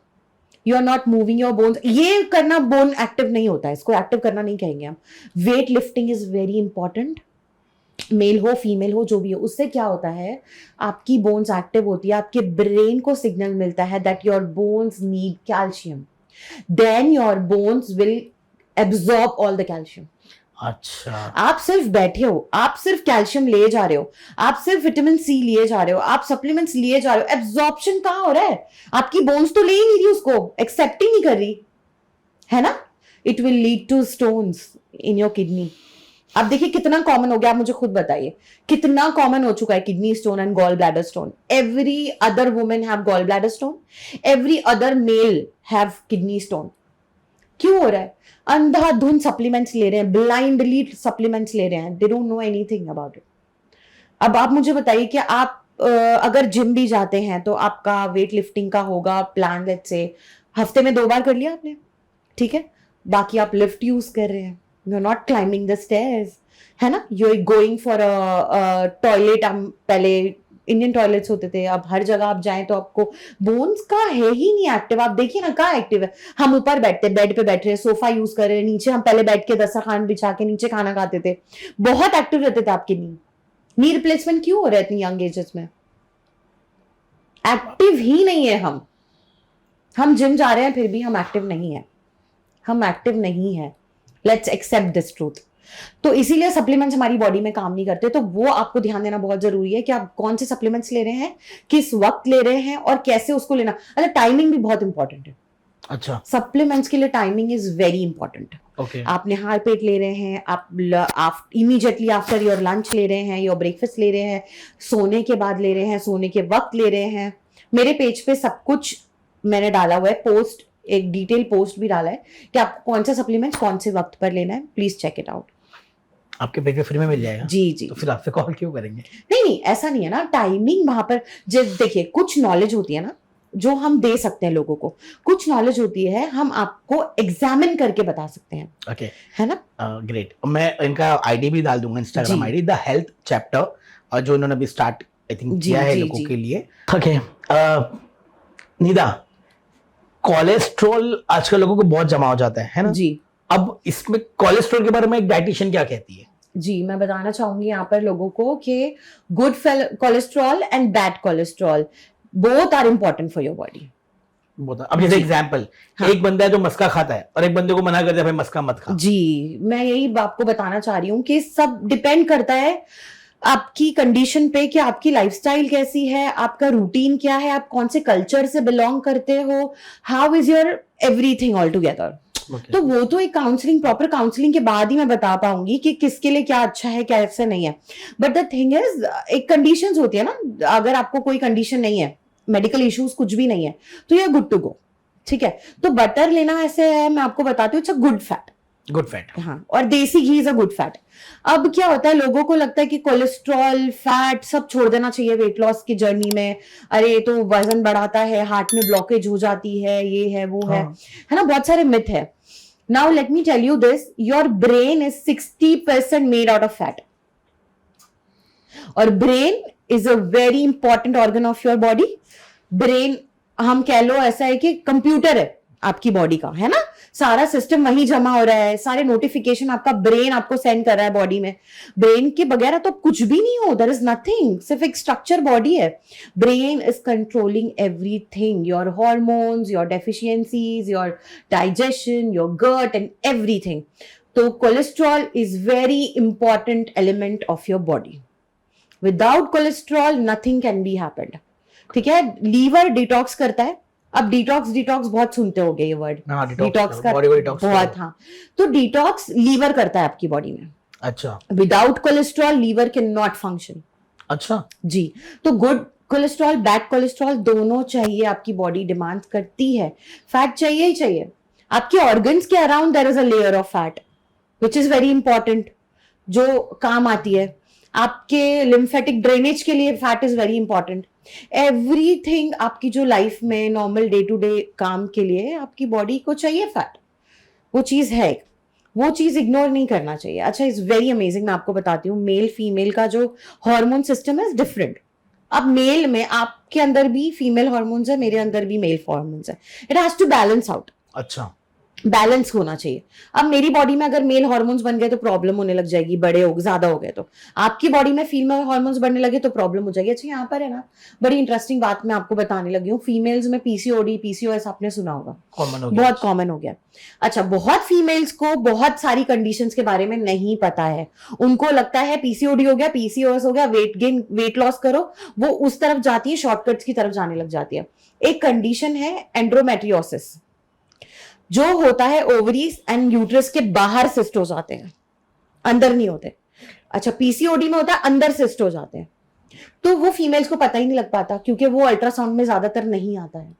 you are not moving your bones. ये करना बोन एक्टिव नहीं होता है, इसको एक्टिव करना नहीं कहेंगे हम। Weight lifting is very important, male हो फीमेल हो जो भी हो। उससे क्या होता है, आपकी बोन्स एक्टिव होती है, आपके ब्रेन को सिग्नल मिलता है that your bones need calcium, then your bones will absorb all the calcium. अच्छा, आप सिर्फ बैठे हो, आप सिर्फ कैल्शियम लिए जा रहे हो, आप सिर्फ विटामिन सी लिए जा रहे हो, आप सप्लीमेंट्स लिए जा रहे हो, एब्जॉर्प्शन कहाँ हो रहा है? आपकी बोन्स तो ले ही नहीं रही, उसको एक्सेप्ट ही नहीं कर रही, है ना। It will lead to stones in your kidney. अब देखिए कितना कॉमन हो गया, आप मुझे खुद बताइए कितना कॉमन हो चुका है kidney stone and gall bladder stone. Every other women have gall bladder stone, every other male have kidney stone. क्यों हो रहा है? अंधाधुंध सप्लीमेंट्स ले रहे हैं, ब्लाइंडली सप्लीमेंट्स ले रहे हैं, दे don't know anything about it. अब आप मुझे बताइए कि आप अगर जिम भी जाते हैं तो आपका वेट लिफ्टिंग का होगा प्लान, लेट्स से हफ्ते में 2 बार कर लिया आपने, ठीक है, बाकी आप लिफ्ट यूज कर रहे हैं, you are not climbing the stairs, है ना, you are going for a toilet. पहले इंडियन टॉयलेट्स होते थे, अब हर जगह आप जाएं तो आपको बोन्स का है ही नहीं एक्टिव। आप देखिए ना कहाँ एक्टिव है। हम ऊपर बैठते, बेड पे बैठ रहे हैं, सोफा यूज कर रहे हैं, नीचे हम पहले बैठ के दस्तरखान बिछा के नीचे खाना खाते थे, बहुत एक्टिव रहते थे आपके नी रिप्लेसमेंट क्यों हो रहा है इतनी यंग एजेस में? एक्टिव ही नहीं है हम जिम जा रहे हैं फिर भी हम एक्टिव नहीं है, हम एक्टिव नहीं है। Let's accept this truth. तो इसीलिए सप्लीमेंट्स हमारी बॉडी में काम नहीं करते। तो वो आपको ध्यान देना बहुत जरूरी है कि आप कौन से सप्लीमेंट्स ले रहे हैं, किस वक्त ले रहे हैं और कैसे उसको लेना। अच्छा, टाइमिंग भी बहुत इंपॉर्टेंट है। अच्छा, सप्लीमेंट्स के लिए timing is very important. Okay, आप निहार पेट ले रहे हैं, आप इमीडिएटली आफ्टर योर लंच ले रहे हैं, योर ब्रेकफास्ट ले रहे हैं, सोने के बाद ले रहे हैं, सोने के वक्त ले रहे हैं। मेरे पेज पे सब कुछ मैंने डाला हुआ है, पोस्ट, एक डिटेल पोस्ट भी डाला है कि आपको कौन सा सप्लीमेंट्स कौन से वक्त पर लेना है, प्लीज चेक इट आउट। आपके पेज पे फ्री में मिल जाएगा? जी जी। तो फिर आपसे कॉल क्यों करेंगे? नहीं, ऐसा नहीं है ना, टाइमिंग वहां पर देखिए कुछ नॉलेज होती है ना जो हम दे सकते हैं लोगों को, कुछ नॉलेज होती है हम आपको एग्जामिन करके बता सकते हैं। ओके, है ना। ग्रेट। मैं इनका आईडी भी डाल दूंगा, Instagram ID, the health chapter, और जो इन्होंने अभी स्टार्ट आई थिंक जी, किया है जी, लोगों जी। के लिए. ओके, निदा, कोलेस्ट्रॉल आजकल लोगों को बहुत जमा हो जाता है ना? जी अब इसमें कोलेस्ट्रॉल के बारे में एक डाइटिशियन क्या कहती है? जी, मैं बताना चाहूंगी यहाँ पर लोगों को कि good cholesterol and bad cholesterol both are important for your body. अब जैसे जी एग्जाम्पल, हाँ एक बंदा है जो मस्का खाता है और एक बंदे को मना कर दिया भाई मस्का मत खा. जी, मैं यही आपको बताना चाह रही हूँ कि सब डिपेंड करता है आपकी कंडीशन पे कि आपकी लाइफस्टाइल कैसी है, आपका रूटीन क्या है, आप कौन से कल्चर से बिलोंग करते हो, how is your everything all together. तो वो तो एक काउंसलिंग, प्रॉपर काउंसलिंग के बाद ही मैं बता पाऊंगी कि किसके लिए क्या अच्छा है क्या ऐसा नहीं है. बट द थिंग इज, एक कंडीशंस होती है ना, अगर आपको कोई कंडीशन नहीं है, मेडिकल इश्यूज कुछ भी नहीं है, तो you are good to go. ठीक है, तो बटर लेना ऐसे है, मैं आपको बताती हूँ, it's a good fat. Good fat. हाँ, और देसी घी इज अ गुड फैट. अब क्या होता है, लोगों को लगता है कि कोलेस्ट्रॉल फैट सब छोड़ देना चाहिए वेट लॉस की जर्नी में. अरे ये तो वजन बढ़ाता है, हार्ट में ब्लॉकेज हो जाती है, ये है वो है ना, बहुत सारे मिथ है. Now let me tell you this, your brain is 60% made out of fat. और brain is a very important organ of your body. Brain, हम कह लो ऐसा है कि कंप्यूटर है आपकी बॉडी का, है ना, सारा सिस्टम वहीं जमा हो रहा है, सारे नोटिफिकेशन आपका ब्रेन आपको सेंड कर रहा है बॉडी में. ब्रेन के बगैर तो कुछ भी नहीं हो, देयर इज नथिंग, सिर्फ एक स्ट्रक्चर बॉडी है. Brain is controlling everything, your hormones, your deficiencies, your digestion, your gut and everything. तो cholesterol is very important element of your body. Without cholesterol nothing can be happened. ठीक है, liver detox करता है. अब detox detox बहुत सुनते होगे ये वर्ड, डिटॉक्स का बॉडी को डिटॉक्स बहुत. हाँ, तो डिटॉक्स लीवर करता है आपकी बॉडी में. अच्छा. Without cholesterol liver can not function. अच्छा जी, तो गुड कोलेस्ट्रॉल बैड कोलेस्ट्रॉल दोनों चाहिए, आपकी बॉडी डिमांड करती है. फैट चाहिए ही चाहिए. आपके ऑर्गन्स के around there is a layer of fat which is very important, जो काम आती है. आपके लिम्फेटिक ड्रेनेज के लिए fat is very important. Everything आपकी जो लाइफ में नॉर्मल डे टू डे काम के लिए आपकी बॉडी को चाहिए फैट. वो चीज है, वो चीज इग्नोर नहीं करना चाहिए. अच्छा, इज वेरी अमेजिंग. मैं आपको बताती हूँ, मेल फीमेल का जो हार्मोन सिस्टम है डिफरेंट. अब मेल में आपके अंदर भी फीमेल हार्मोन्स है, मेरे अंदर भी मेल हार्मोन्स है. It has to balance out. अच्छा, बैलेंस होना चाहिए. अब मेरी बॉडी में अगर मेल हार्मोन्स बन गए तो प्रॉब्लम होने लग जाएगी, बड़े हो ज्यादा हो गए तो. आपकी बॉडी में फीमेल हार्मोन्स बनने लगे तो प्रॉब्लम हो जाएगी. अच्छा, यहाँ पर है ना बड़ी इंटरेस्टिंग बात मैं आपको बताने लगी हूँ. फीमेल्स में पीसीओडी पीसीओएस आपने सुना होगा, कॉमन हो गया. बहुत कॉमन हो गया. अच्छा, बहुत फीमेल्स को बहुत सारी कंडीशंस के बारे में नहीं पता है. उनको लगता है पीसीओडी हो गया, पीसीओएस हो गया, वेट गेन वेट लॉस करो, वो उस तरफ जाती है, शॉर्टकट्स की तरफ जाने लग जाती है. एक कंडीशन है एंड्रोमेट्रियोसिस, जो होता है ओवरीज एंड यूट्रस के बाहर सिस्ट हो जाते हैं, अंदर नहीं होते. अच्छा, पीसीओडी में होता है अंदर सिस्ट हो जाते हैं. तो वो फीमेल्स को पता ही नहीं लग पाता क्योंकि वो अल्ट्रासाउंड में ज्यादातर नहीं आता है.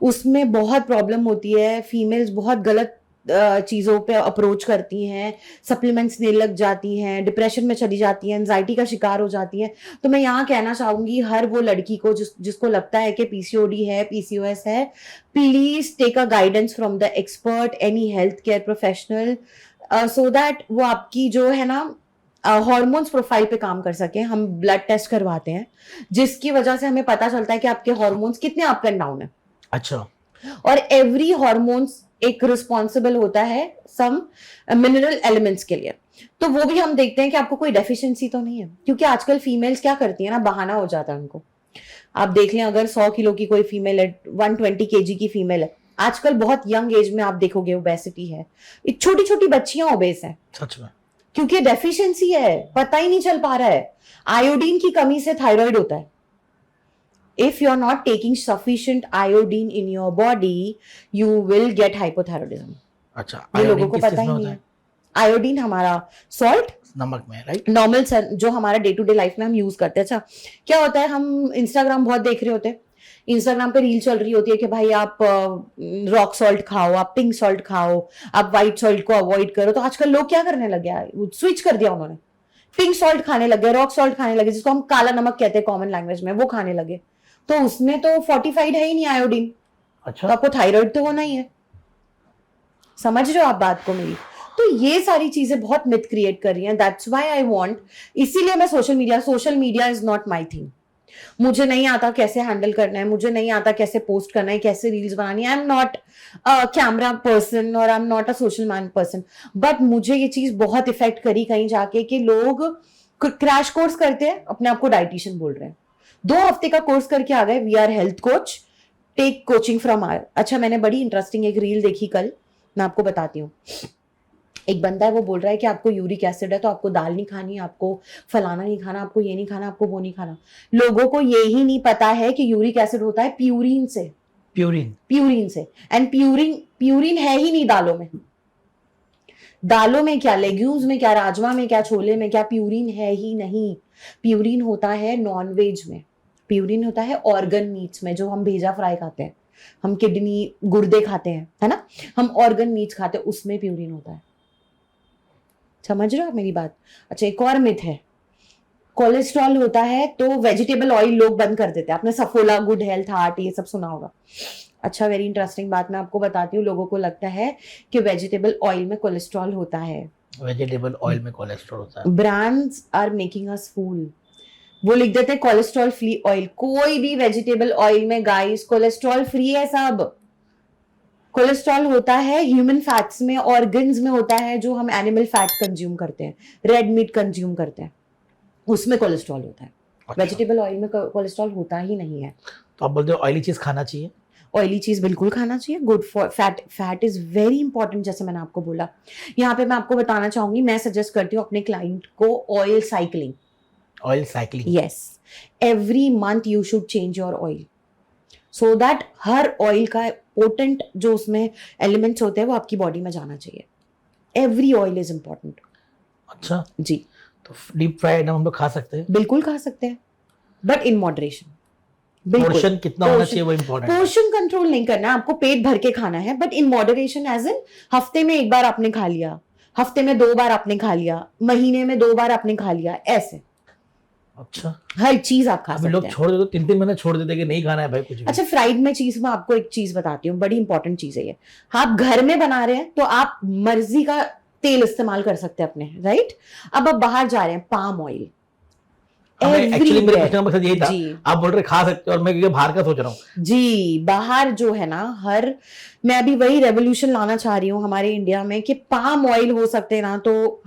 उसमें बहुत प्रॉब्लम होती है. फीमेल्स बहुत गलत चीजों पे अप्रोच करती हैं, सप्लीमेंट्स लेने लग जाती हैं, डिप्रेशन में चली जाती हैं, एंजाइटी का शिकार हो जाती हैं. तो मैं यहाँ कहना चाहूंगी हर वो लड़की को जिसको लगता है कि पीसीओडी है, पीसीओएस है, please take a guidance from the expert, any health care professional, so that वो आपकी जो है ना हार्मोन्स प्रोफाइल पे काम कर सके. हम ब्लड टेस्ट करवाते हैं जिसकी वजह से हमें पता चलता है कि आपके हार्मोन्स कितने अप एंड डाउन है. अच्छा. और एवरी हार्मोन्स एक रिस्पॉन्सिबल होता है सम मिनरल एलिमेंट्स के लिए. तो वो भी हम देखते हैं कि आपको कोई डेफिशिएंसी तो नहीं है. क्योंकि आजकल फीमेल्स क्या करती है ना, बहाना हो जाता है उनको. आप देख लें, अगर 100 किलो की कोई फीमेल है, 120 केजी की फीमेल है, आजकल बहुत यंग एज में आप देखोगे ओबेसिटी है, छोटी छोटी बच्चियां ओबेस हैं. सच में, क्योंकि डेफिशिएंसी है, पता ही नहीं चल पा रहा है. आयोडीन की कमी से थायराइड होता है. If you're not taking sufficient iodine in your body, you will get hypothyroidism. अच्छा, ये लोगों को पता ही नहीं है. आयोडीन हमारा सॉल्ट, नमक में, राइट? नॉर्मल जो हमारा डे टू डे लाइफ में हम यूज करते हैं. अच्छा, क्या होता है, हम इंस्टाग्राम बहुत देख रहे होते हैं, इंस्टाग्राम पे रील चल रही होती है कि भाई आप रॉक सॉल्ट खाओ, आप पिंक सॉल्ट खाओ, आप व्हाइट सॉल्ट को अवॉइड करो. तो आजकल लोग क्या करने लगे, स्विच कर दिया उन्होंने, पिंक सॉल्ट खाने लगे, रॉक सॉल्ट खाने लगे, जिसको हम काला नमक कहते हैं कॉमन लैंग्वेज में, वो खाने लगे. तो उसमें तो फोर्टिफाइड है ही नहीं आयोडीन. अच्छा, तो आपको थायराइड तो होना ही है. समझ रहे हो आप बात को मेरी? तो ये सारी चीजें बहुत मिथ क्रिएट कर रही हैं. दैट्स व्हाई आई वांट, इसीलिए मैं social media is not my thing. मुझे नहीं आता कैसे हैंडल करना है, मुझे नहीं आता कैसे पोस्ट करना है, कैसे रील्स बनानी है। I am not a camera person और I am not a social man person, but मुझे ये चीज बहुत इफेक्ट करी कहीं जाके कि लोग क्रैश कोर्स करते हैं, अपने आप को डाइटिशियन बोल रहे हैं, 2 हफ्ते का कोर्स करके आ गए, we are health coach, take coaching from are. अच्छा, मैंने बड़ी इंटरेस्टिंग एक रील देखी कल, मैं आपको बताती हूँ। एक बंदा है, वो बोल रहा है कि आपको यूरिक एसिड है तो आपको दाल नहीं खानी, आपको फलाना नहीं खाना, आपको ये नहीं खाना, आपको वो नहीं खाना। लोगों को ये ही नहीं पता है कि यूरिक एसिड होता है प्यूरिन से, प्यूरिन से। एंड प्यूरिन है ही नहीं दालों में। दालों में क्या, लेग्यूम्स में क्या, राजमा में क्या, छोले में क्या, प्यूरिन है ही नहीं। प्यूरिन होता है नॉनवेज में, प्यूरिन होता है ऑर्गन मीट्स में, जो हम भेजा फ्राई खाते हैं, हम किडनी गुर्दे खाते हैं, है ना, हम ऑर्गन मीट्स खाते हैं, उसमें प्यूरिन होता है। समझ रहे हो आप मेरी बात? अच्छा, एक और मिथ है, कोलेस्ट्रॉल होता है तो वेजिटेबल ऑयल लोग बंद कर देते हैं। आपने सफोला, गुड हेल्थ, हार्ट, ये सब सुना होगा। अच्छा, वेरी इंटरेस्टिंग बात मैं आपको बताती हूँ। लोगों को लगता है कि वेजिटेबल ऑयल में कोलेस्ट्रॉल होता है, वेजिटेबल ऑयल में कोलेस्ट्रॉल होता है। ब्रांड्स आर मेकिंग अस फूल। वो लिख देते हैं कोलेस्ट्रॉल फ्री ऑयल। कोई भी वेजिटेबल ऑयल में गाइस कोलेस्ट्रॉल फ्री है सब। कोलेस्ट्रॉल होता है ह्यूमन फैट्स में, ऑर्गन्स में होता है, जो हम एनिमल फैट कंज्यूम करते हैं, रेड मीट कंज्यूम करते हैं, उसमें कोलेस्ट्रॉल होता है। अच्छा। वेजिटेबल ऑयल में कोलेस्ट्रॉल होता ही नहीं है। तो आप बोलते हो ऑयली चीज खाना चाहिए? ऑयली चीज बिल्कुल खाना चाहिए। Good for fat is very important. जैसे मैंने आपको बोला, यहाँ पे मैं आपको बताना चाहूंगी, मैं सजेस्ट करती हूँ अपने क्लाइंट को oil cycling. Oil cycling, yes, every month you should change your oil, so that her oil का पोटेंट जो उसमें एलिमेंट्स होते हैं वो आपकी बॉडी में जाना चाहिए। Every oil is important. अच्छा जी, तो डीप फ्राई आइटम हम लोग खा सकते हैं? बिल्कुल खा सकते हैं, बट इन मॉडरेशन। पोर्शन कितना होना चाहिए वो इम्पोर्टेंट है। पोर्शन कंट्रोल नहीं करना है आपको, पेट भर के खाना है, but in moderation, as in हफ्ते में 1 बार आपने खा लिया, हफ्ते में 2 बार आपने खा लिया, महीने में 2 बार आपने खा लिया, ऐसे। अच्छा, हर चीज आप खा सकते लोग हैं। छोड़ दे तो 3-3 महीने छोड़ देते कि नहीं खाना है भाई कुछ भी। अच्छा, फ्राइड में चीज में आपको एक चीज बताती हूँ, बड़ी इंपॉर्टेंट चीज है ये। आप घर में बना रहे हैं तो आप मर्जी का तेल इस्तेमाल कर सकते हैं अपने, राइट। अब आप बाहर जा रहे हैं, पाम ऑयल एक्चुअली मेरे पूछने का मकसद यही था। जी, आप बोल रहे खा सकते हो और मैं क्योंकि बाहर का सोच रहा हूँ। जी, बाहर जो है ना, मैं अभी वही रेवोल्यूशन लाना चाह रही हूँ हमारे इंडिया में कि पाम ऑयल हो सकते हैं ना, तो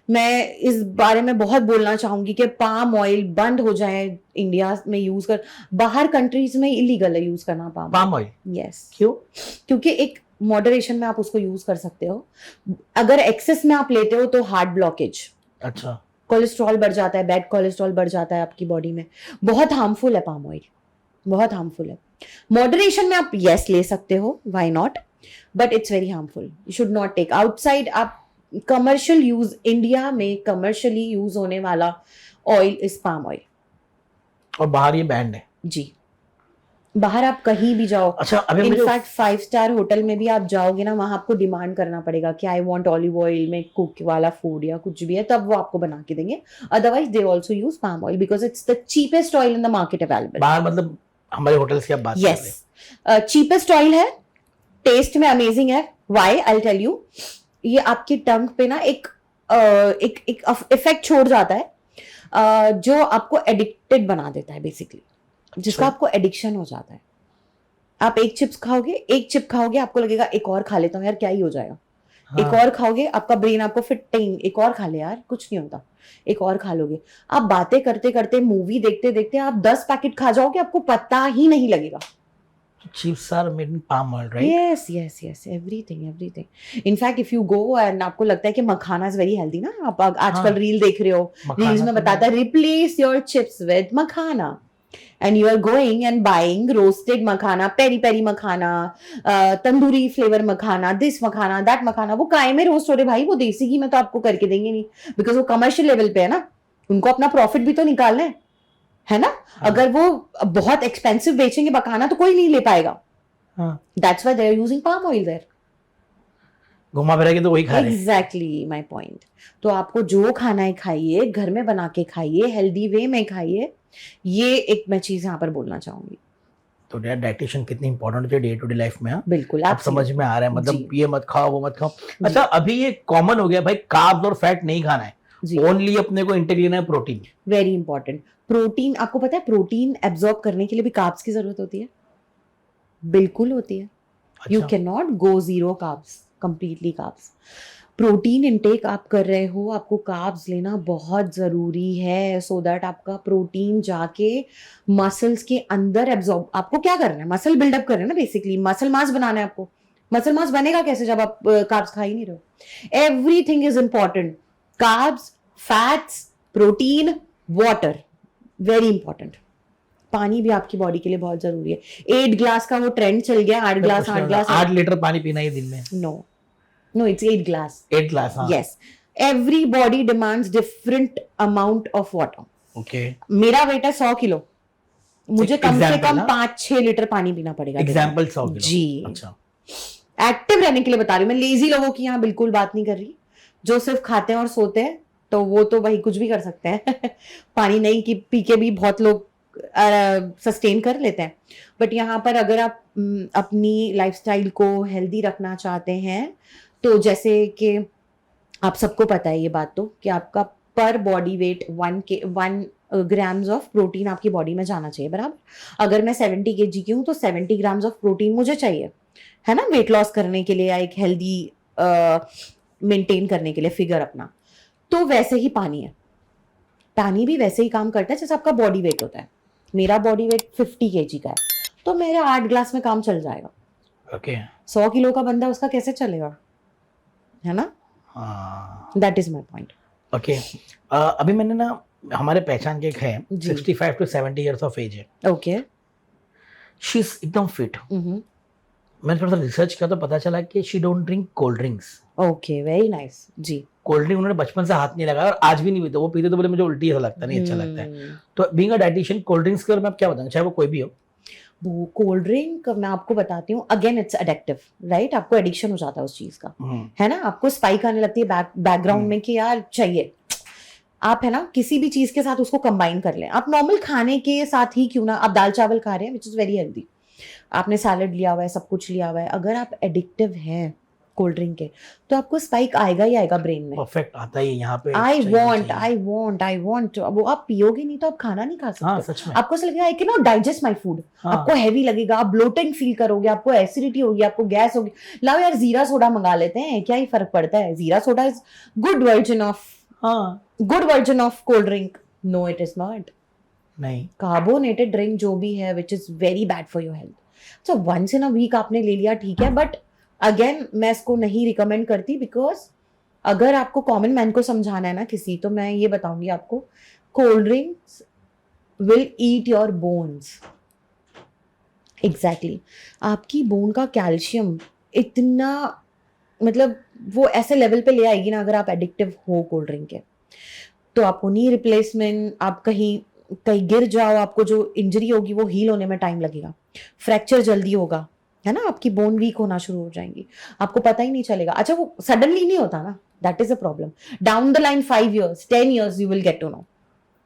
मैं इस बारे में बहुत बोलना चाहूंगी कि पाम ऑयल बंद हो जाए इंडिया में यूज कर। बाहर कंट्रीज में इलीगल है यूज करना पाम ऑयल। यस, क्यों? क्योंकि एक मॉडरेशन में आप उसको यूज कर सकते हो। अगर एक्सेस में आप लेते हो तो हार्ट ब्लॉकेज, अच्छा, कोलेस्ट्रॉल बढ़ जाता है, बैड कोलेस्ट्रॉल बढ़ जाता है आपकी बॉडी में। बहुत हार्मफुल है पाम ऑयल, बहुत हार्मफुल है। मॉडरेशन में आप यस ले सकते हो, why not, but it's very harmful. You should not take outside. आप कमर्शियल यूज, इंडिया में कमर्शियली यूज होने वाला ऑयल इज पाम ऑयल, और बाहर ये बैंड है। जी, बाहर आप कहीं भी जाओ। अच्छा, अभी इनफैक्ट 5 स्टार होटल में भी आप जाओगे ना, वहां आपको डिमांड करना पड़ेगा कि आई वांट ऑलिव ऑयल में कुक वाला फूड या कुछ भी है, तब वो आपको बना के देंगे। Otherwise they also use palm oil because it's the cheapest oil in the market available. बाहर मतलब हमारे होटल्स की आप बात कर रहे हैं? यस, चीपेस्ट ऑयल है, टेस्ट में अमेजिंग है। Why, I will tell you. ये आपकी टंग पे ना एक इफेक्ट छोड़ जाता है जो आपको एडिक्टेड बना देता है बेसिकली, जिसका आपको एडिक्शन हो जाता है। आप एक चिप खाओगे, आपको लगेगा एक और खा लेता हूँ यार, क्या ही हो जाएगा। हाँ। एक और खाओगे, आपका ब्रेन आपको फिर टिंग, एक और खा ले यार, कुछ नहीं होता, एक और खा लोगे। आप बातें करते करते, मूवी देखते देखते आप 10 पैकेट खा जाओगे, आपको पता ही नहीं लगेगा। Chips are made in palm oil, right? yes, everything. In fact, if you go and आपको लगता है कि मखाना is very healthy ना, आप आजकल रील देख रहे हो, रील्स में बताता है replace your chips with makhana, and you are going and buying roasted makhana, peri peri makhana, tandoori flavour makhana, this makhana, that makhana. वो काय में रोस्ट हो रहे भाई, वो देसी घी में तो आपको करके देंगे नहीं, बिकॉज वो कमर्शियल लेवल पे है ना, उनको अपना प्रॉफिट भी तो निकालना है ना। हाँ। अगर वो बहुत एक्सपेंसिव बेचेंगे मखाना तो कोई नहीं ले पाएगा। That's why they are using palm oil there. घुमा फिरा के तो वही खा रहे हैं। Exactly my point. तो आपको जो खाना है खाइए, घर में बना के खाइए, हेल्दी वे में खाइए। ये एक मैं चीज यहाँ पर बोलना चाहूंगी। तो यार डाइटिशियन कितनी इंपॉर्टेंट है डे टू डे लाइफ में। बिल्कुल, आप समझ में आ रहा है, मतलब ये मत खाओ वो मत खाओ। अच्छा, अभी ये कॉमन हो गया भाई, कार्ब्स और फैट नहीं खाना है, जी ओनली अपने को इंटेक लेना है प्रोटीन। Very important. प्रोटीन, आपको पता है प्रोटीन एब्जॉर्ब करने के लिए भी कार्ब्स की जरूरत होती है, बिल्कुल होती है। यू अच्छा, can not go zero carbs, completely carbs. Protein intake आप कर रहे हो, आपको कार्ब्स लेना बहुत जरूरी है, सो दैट आपका प्रोटीन जाके मसल्स के अंदर एब्जॉर्ब, आपको क्या करना है, मसल बिल्डअप करना है ना, बेसिकली मसल मास बनाना है आपको। मसल मास बनेगा कैसे जब आप कार्ब्स खा ही नहीं रहे हो। Everything is important, carbs, fats, protein, water, very important. पानी भी आपकी बॉडी के लिए बहुत जरूरी है। 8 ग्लास का वो ट्रेंड चल गया, 8 ग्लास 8 ग्लास। 8 लीटर पानी पीना है दिन में? No no, it's 8 glass. 8 glass, हाँ। Yes, every body demands different amount of water. Okay, मेरा वेट है 100 किलो, मुझे कम से example कम ना? 5-6 लीटर पानी पीना पड़ेगा दिन में। Example 100 kilo. जी, अच्छा, एक्टिव रहने के लिए बता रही हूँ मैं, लेजी लोगों की यहाँ बिल्कुल बात नहीं कर रही। जो सिर्फ खाते हैं और सोते हैं तो वो तो भाई कुछ भी कर सकते हैं पानी नहीं कि पी के भी बहुत लोग सस्टेन कर लेते हैं। बट यहाँ पर अगर आप अपनी लाइफस्टाइल को हेल्दी रखना चाहते हैं, तो जैसे कि आप सबको पता है ये बात तो, कि आपका पर body weight 1 grams of protein आपकी बॉडी में जाना चाहिए, बराबर। अगर मैं 70 kg की हूँ तो 70 ग्राम्स ऑफ प्रोटीन मुझे चाहिए, है ना, वेट लॉस करने के लिए या एक हेल्दी मेंटेन करने के लिए फिगर अपना। तो वैसे ही पानी है, पानी भी वैसे ही काम करता है जैसे आपका बॉडी वेट होता है। मेरा बॉडी वेट 50 kg का है, तो मेरा 8 ग्लास में काम चल जाएगा। ओके, 100 किलो का बंदा उसका कैसे चलेगा, है ना। हाँ, that is my point. Okay. अभी मैंने ना, हमारे पहचान के एक है, जी। 65 to 70 ईयर्स ऑफ एज है, ओके। शी इज एकदम फिट। मैंने थोड़ा सा रिसर्च किया तो पता चला कि she don't drink cold drinks. Okay, very nice. जी। कोल्ड ड्रिंक उन्होंने बचपन से हाथ नहीं लगाया और आज भी नहीं पीते। वो पीते तो बोले मुझे उल्टी ऐसा लगता नहीं, अच्छा लगता है। तो being a dietitian, cold drinks के बारे में आप क्या बताएंगे, चाहे वो कोई भी हो? वो कोल्ड ड्रिंक मैं आपको बताती हूँ, अगेन इट्स एडिक्टिव, राइट। आपको एडिक्शन हो जाता है उस चीज का, है ना। आपको स्पाइक आने लगती है बैकग्राउंड में कि यार चाहिए। आप है ना किसी भी चीज के साथ उसको कंबाइन कर लें। आप नॉर्मल खाने के साथ ही क्यों ना, आप दाल चावल खा रहे हैं विच इज वेरी हेल्दी, आपने सैलड लिया हुआ है, सब कुछ लिया हुआ है, अगर आप एडिक्टिव हैं कोल्ड ड्रिंक के, तो आपको स्पाइक आएगा ही आएगा ब्रेन में। परफेक्ट आता है यहाँ पे। आई वॉन्ट, वो आप पियोगे नहीं तो आप खाना नहीं खा सकते। हाँ, सच में। आपको ऐसा लगेगा I can not digest my food, आपको हैवी लगेगा, आप ब्लोटिंग फील करोगे, आपको एसिडिटी होगी, आपको गैस होगी। लाओ यार जीरा सोडा मंगा लेते हैं, क्या ही फर्क पड़ता है। Jeera soda is good version of cold drink. No it is not. नहीं, कार्बोनेटेड ड्रिंक जो भी है which is very bad for your health. So once in a week आपने ले लिया, ठीक है, बट अगेन मैं इसको नहीं रिकमेंड करती, बिकॉज अगर आपको कॉमन मैन को समझाना है ना किसी, तो मैं ये बताऊंगी आपको, cold drinks will eat your bones. Exactly, आपकी बोन का कैल्शियम इतना, मतलब वो ऐसे लेवल पे ले आएगी ना अगर आप एडिक्टिव हो कोल्ड ड्रिंक के। तो आपको नी रिप्लेसमेंट, आप कहीं गिर जाओ, आपको जो इंजरी होगी वो हील होने में टाइम लगेगा, फ्रैक्चर जल्दी होगा, है ना, आपकी बोन वीक होना शुरू हो जाएंगी, आपको पता ही नहीं चलेगा। अच्छा, वो सडनली नहीं होता ना, that is a problem. Down the line 5 years 10 years you will get to know.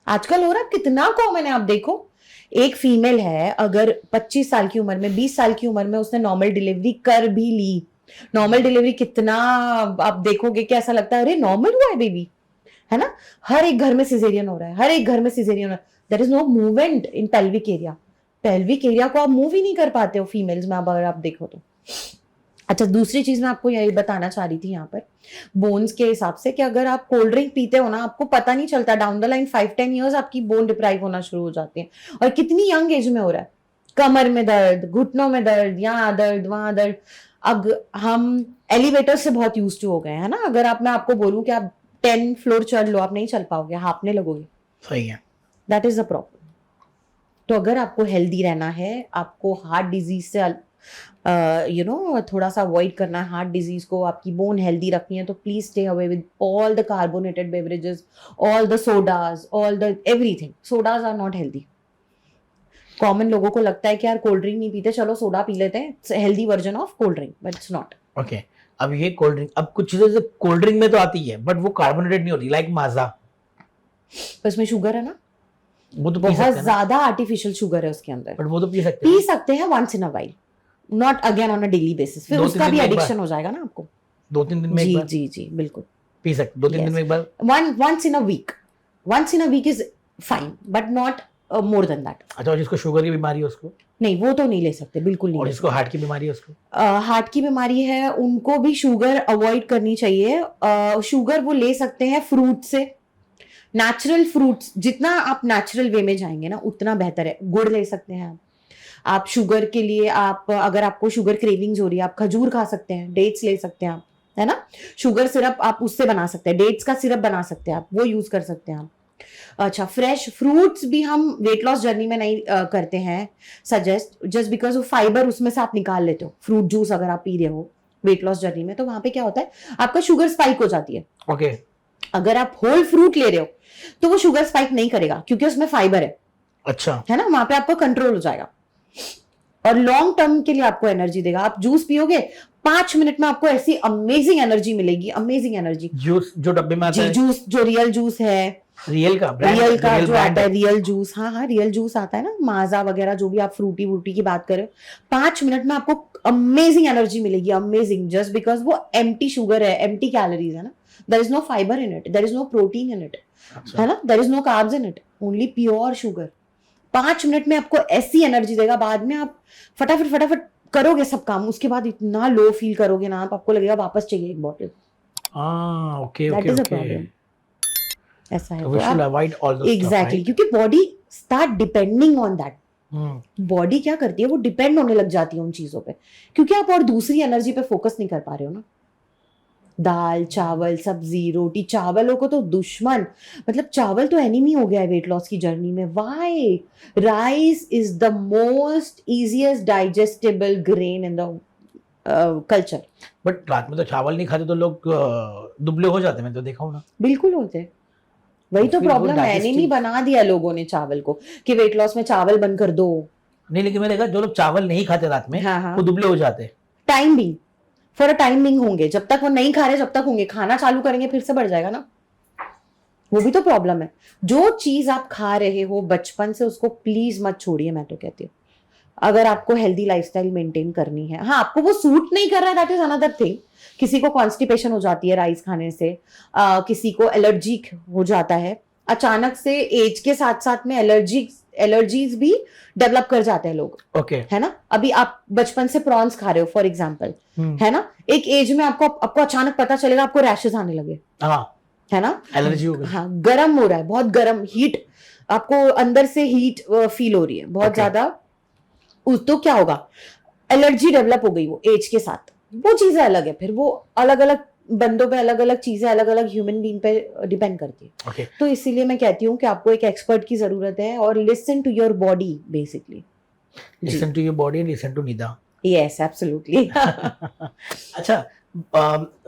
आजकल हो रहा है, कितना कॉमन है। आप देखो, एक फीमेल है, अगर 25 साल की उम्र में, 20 साल की उम्र में उसने नॉर्मल डिलीवरी कर भी ली, नॉर्मल डिलीवरी कितना, आप देखोगे कि ऐसा लगता है अरे नॉर्मल हुआ है बेबी, है ना। हर एक घर में सिजेरियन हो रहा है, हर एक घर में सिजेरियन हो रहा है। There is no movement in pelvic area. Pelvic area को आप मूव ही नहीं कर पाते हो फीमेल्स में, अगर आप देखो तो। अच्छा, दूसरी चीज मैं आपको यही बताना चाह रही थी यहाँ पर बोन्स के हिसाब से, कि अगर आप कोल्ड ड्रिंक पीते हो ना, आपको पता नहीं चलता, डाउन द लाइन 5-10 years आपकी बोन डिप्राइव होना शुरू हो जाती है। और कितनी यंग एज में हो रहा है, कमर में दर्द, घुटनों में दर्द, यहाँ दर्द, वहां दर्द। अब हम एलिवेटर से बहुत यूज टू हो गए हैं ना। अगर मैं आपको बोलूं कि आप 10 फ्लोर चढ़ लो, आप नहीं चल पाओगे, हाँफने लगोगे। सही है, दैट इज द प्रॉब्लम। तो अगर आपको हेल्दी रहना है, आपको हार्ट डिजीज से थोड़ा सा अवॉइड करना है हार्ट डिजीज को, आपकी बोन हेल्दी रखनी है, तो please stay away with all the carbonated beverages, all the sodas, all the everything. Sodas are not healthy. Common लोगों को लगता है कि यार कोल्ड ड्रिंक नहीं पीते, चलो सोडा पी लेते हैं, healthy version of cold drink, but it's not. Okay. अब ये कोल्ड ड्रिंक, अब कुछ चीजें कोल्ड ड्रिंक में तो आती है बट वो कार्बोनेटेड नहीं होती, लाइक माजा, उसमें शुगर है ना, वो तो बहुत ज्यादा आर्टिफिशियल शुगर है उसके अंदर। बट वो तो पी सकते हैं once in a while, not again on a daily basis, फिर उसका भी एडिक्शन हो जाएगा ना आपको। 2-3 दिन में जी एक बार। जी जी बिल्कुल। पी सकते 2-3 दिन में एक बार? once in a week is fine, but not more than that. अच्छा, और जिसको शुगर की बीमारी है उसको? नहीं, वो तो नहीं ले सकते, बिल्कुल नहीं और ले जिसको हार्ट की बीमारी है उसको? हार्ट की बीमारी है उनको भी शुगर अवॉइड करनी चाहिए. शुगर वो ले सकते हैं फ्रूट से, नेचुरल फ्रूट्स. जितना आप नेचुरल वे में जाएंगे ना उतना बेहतर है. गुड़ ले सकते हैं आप शुगर के लिए. आप अगर आपको शुगर क्रेविंग्स हो रही है, आप खजूर खा सकते हैं, डेट्स ले सकते हैं आप, है ना. शुगर सिरप आप उससे बना सकते हैं, डेट्स का सिरप बना सकते हैं आप, वो यूज कर सकते हैं आप. अच्छा, फ्रेश फ्रूट्स भी हम वेट लॉस जर्नी में नहीं करते हैं सजेस्ट, जस्ट बिकॉज वो फाइबर उसमें से आप निकाल लेते हो. फ्रूट जूस अगर आप पी रहे हो वेट लॉस जर्नी में, तो वहां पे क्या होता है, आपका शुगर स्पाइक हो जाती है. ओके. अगर आप होल फ्रूट ले रहे हो तो वो शुगर स्पाइक नहीं करेगा क्योंकि उसमें फाइबर है. अच्छा, है ना, वहां पे आपको कंट्रोल हो जाएगा और लॉन्ग टर्म के लिए आपको एनर्जी देगा. आप जूस पियोगे 5 मिनट में आपको ऐसी अमेजिंग एनर्जी मिलेगी, अमेजिंग एनर्जी. जूस जो डब्बे में आता है? जूस जो रियल जूस है, रियल का जो आता है रियल जूस. हाँ, रियल जूस आता है ना, माजा वगैरह जो भी आप फ्रूटी वूटी की बात करें, 5 मिनट में आपको अमेजिंग एनर्जी मिलेगी, अमेजिंग. जस्ट बिकॉज वो एम्प्टी शुगर है, एम्प्टी कैलोरीज है ना. There is no fibre in it, there is no protein in it, है ना. There is no carbs in it, only pure sugar. 5 minute में आपको ऐसी एनर्जी देगा, बाद में आप फटाफट करोगे सब काम, उसके बाद इतना लो फील करोगे ना आप, आपको लगेगा वापस चाहिए एक बॉटल. ओके. ऐसा है. We should avoid all those stuff, exactly, right? क्योंकि body start depending on that. Body क्या करती है, वो डिपेंड होने लग जाती है उन चीजों पे, क्योंकि आप और दूसरी एनर्जी पे फोकस नहीं कर पा रहे हो ना. दाल चावल सब्जी रोटी, चावलों को तो दुश्मन, मतलब चावल तो एनिमी हो गया है वेट लॉस की जर्नी में. Why? Rice is the most easiest digestible grain in the culture. But रात में तो चावल नहीं खाते तो लोग दुबले हो जाते हैं, मैं तो देखा हूँ ना. बिल्कुल होते हैं. वही तो फिर वो प्रॉब्लम है, एनिमी बना दिया लोगों ने चावल को कि वेट लॉस में चावल बंद कर दो. नहीं, लेकिन मैंने देखा जो लोग चावल नहीं खाते रात में, हाँ. वो दुबले हो जाते हैं. Time being, for a timing होंगे. जब तक वो नहीं खा रहे जब तक होंगे, खाना चालू करेंगे फिर से बढ़ जाएगा ना. वो भी तो प्रॉब्लम है. जो चीज आप खा रहे हो बचपन से उसको प्लीज मत छोड़िए, मैं तो कहती हूँ. अगर आपको हेल्दी लाइफस्टाइल मेंटेन करनी है, हाँ आपको वो सूट नहीं कर रहा है, दैट इज अनदर थिंग. किसी को कॉन्स्टिपेशन हो जाती है राइस खाने से, किसी को एलर्जी हो जाता है अचानक से. एज के साथ साथ में एलर्जीज भी डेवलप कर जाते हैं लोग. ओके. है ना. अभी आप बचपन से प्रॉन्स खा रहे हो फॉर एग्जाम्पल, है ना, एक एज में आपको अचानक पता चलेगा आपको रैशेस आने लगे. हाँ, है ना, एलर्जी हो गई. हाँ, गर्म हो रहा है, बहुत गर्म, हीट, आपको अंदर से हीट फील हो रही है बहुत ज्यादा. तो क्या होगा, एलर्जी डेवलप हो गई वो एज के साथ. वो चीजें अलग है, फिर वो अलग अलग बंदों पे अलग अलग चीजें अलग अलग ह्यूमन बीइंग पे डिपेंड करती है. Okay. तो इसीलिए मैं कहती हूँ कि आपको एक एक्सपर्ट की जरूरत है और listen to your body basically. Listen to your body and listen to Nida. Yes, absolutely. अच्छा,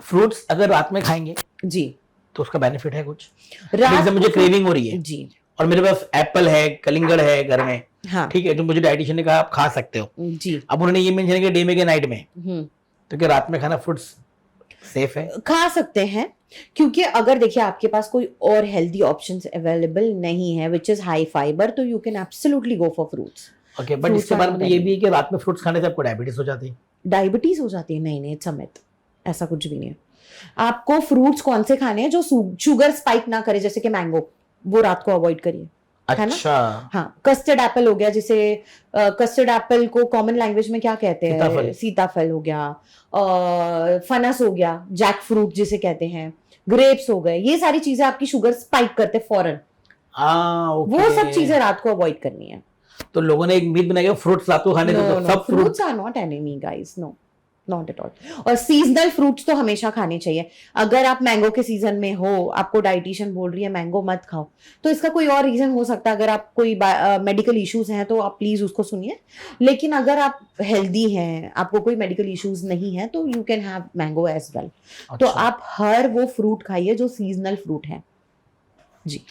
फ्रूट्स अगर रात में खाएंगे जी तो उसका बेनिफिट है कुछ? रात मुझे क्रेविंग हो रही है जी, और मेरे पास एप्पल है, कलिंगड़ है घर में, हाँ ठीक है, तो मुझे डाइटिशियन ने कहा आप खा सकते हो जी. अब उन्होंने ये मेंशन किया डे में के नाइट में, तो क्या रात में खाना फ्रूट्स सेफ है? खा सकते हैं, क्योंकि अगर देखिए आपके पास कोई और हेल्दी ऑप्शंस अवेलेबल नहीं है विच इज हाई फाइबर, तो you can absolutely go for fruits. Okay, but इसके बारे में ये भी है कि रात में फ्रूट्स खाने से आपको डायबिटीज हो जाती है. डायबिटीज हो जाती है? नहीं, इट्स अ मिथ, ऐसा कुछ भी नहीं है. आपको फ्रूट्स कौन से खाने हैं जो शुगर स्पाइक ना करे, जैसे कि मैंगो, वो रात को अवॉइड करिए. अच्छा. हाँ, कस्टर्ड एप्पल हो गया, जिसे कस्टर्ड एप्पल को कॉमन लैंग्वेज में क्या कहते हैं, सीताफल हो गया, फनस हो गया, जैक फ्रूट जिसे कहते हैं, ग्रेप्स हो गए, ये सारी चीजें आपकी शुगर स्पाइक करते फौरन. वो सब चीजें रात को अवॉइड करनी है. तो लोगों ने एक मिथ बनाया फ्रूट्स रात को खाने से तो सब fruits are not enemy guys, no, not at all. और सीजनल फ्रूट्स तो हमेशा खाने चाहिए. अगर आप मैंगो के सीजन में हो, आपको डाइटिशियन बोल रही है मैंगो मत खाओ, तो इसका कोई और रीजन हो सकता है. अगर आप कोई मेडिकल इश्यूज हैं तो आप प्लीज उसको सुनिए. लेकिन अगर आप हेल्दी हैं, आपको कोई मेडिकल इश्यूज नहीं है, तो you can have mango as well. तो आप हर वो फ्रूट खाइए जो सीजनल फ्रूट है जी.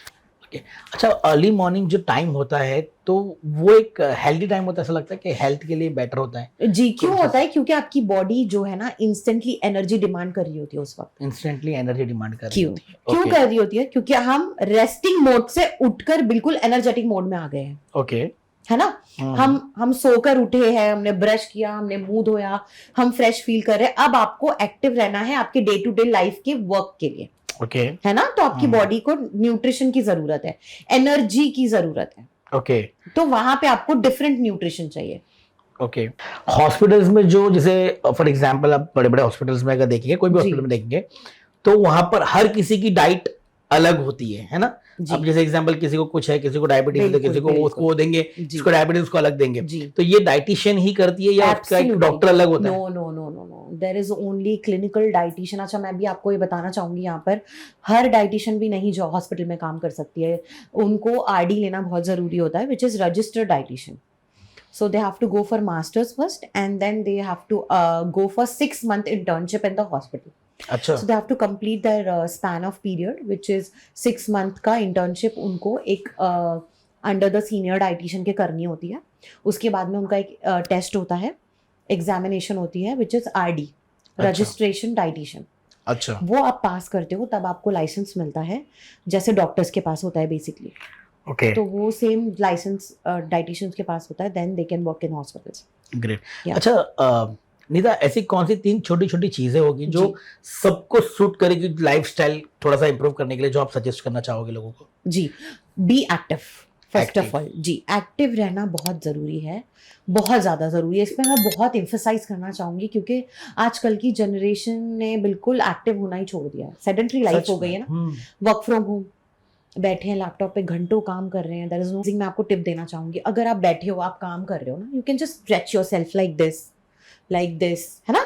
अच्छा, अर्ली मॉर्निंग जो टाइम होता है तो वो एक हेल्दी टाइम होता है, ऐसा लगता है कि हेल्थ के लिए बेटर होता है जी. क्यों होता है? क्योंकि आपकी बॉडी जो है ना इंस्टेंटली एनर्जी डिमांड कर रही होती है उस वक्त. इंस्टेंटली एनर्जी डिमांड कर रही होती है. क्यों कर रही होती है? क्योंकि हम रेस्टिंग मोड से उठकर बिल्कुल एनर्जेटिक मोड में आ गए हैं. ओके, है ना. हम सोकर उठे हैं, हमने ब्रश किया, हमने मुंह धोया, हम फ्रेश फील कर रहे हैं. अब आपको एक्टिव रहना है आपके डे टू डे लाइफ के वर्क के लिए. ओके है ना, तो आपकी बॉडी को न्यूट्रिशन की जरूरत है, एनर्जी की जरूरत है, ओके तो वहां पे आपको डिफरेंट न्यूट्रिशन चाहिए। ओके। हॉस्पिटल्स में जो जैसे फॉर एग्जांपल आप बड़े बड़े हॉस्पिटल्स में अगर देखेंगे, कोई भी जी। हॉस्पिटल में देखेंगे, तो वहां पर हर किसी की डाइट अलग होती है ना। जी। अब जैसे एग्जांपल किसी को कुछ है, किसी को डायबिटीज है, बिल्कुल, किसी को उसको बिल्कुल। वो देंगे, जी। जिसको डायबिटीज उसको अलग देंगे। जी। तो ये डाइटिशियन ही करती है या उसका एक Absolutely. डॉक्टर अलग होता है? No, no, no, no, no. There is only clinical dietitian. अच्छा, मैं भी आपको ये बताना चाहूंगी यहाँ पर, हर डाइटिशियन भी नहीं जो हॉस्पिटल में काम कर सकती है, उनको आरडी लेना बहुत जरूरी होता है, which is registered dietitian. So they have to go for masters first, and then they have to go for 6-month internship in the hospital. अच्छा। So they have to complete their span of period, which is 6 month का internship उनको एक under the senior dietitian के करनी होती है। उसके बाद में उनका एक टेस्ट होता है, एग्जामिनेशन होती है, which is RD, registration dietitian. अच्छा। वो आप पास करते हो तब आपको लाइसेंस मिलता है, जैसे डॉक्टर्स के पास होता है बेसिकली। ओके। तो वो सेम लाइसेंस डाइटिशियंस के पास होता है, then they can work in hospitals. Great. Yeah. अच्छा निदा, ऐसी कौन सी 3 छोटी छोटी चीजें होगी जो जी। सबको सूट करेगी लाइफस्टाइल थोड़ा सा इंप्रूव करने के लिए, जो आप सजेस्ट करना चाहोगे लोगों को? जी, be active first Active. Of all. जी, एक्टिव रहना बहुत ज़रूरी है, बहुत ज़्यादा ज़रूरी है। इसमें मैं बहुत एम्फेसाइज करना चाहूँगी, क्योंकि आजकल की जनरेशन ने बिल्कुल एक्टिव होना ही छोड़ दिया है। सेडेंटरी लाइफ हो गई है ना, वर्क फ्रॉम होम, बैठे हैं लैपटॉप पे घंटों काम कर रहे हैं। दैट इज नो, मैं आपको टिप देना चाहूँगी, अगर आप बैठे हो, आप काम कर रहे हो ना, you can just stretch your self like this, है ना,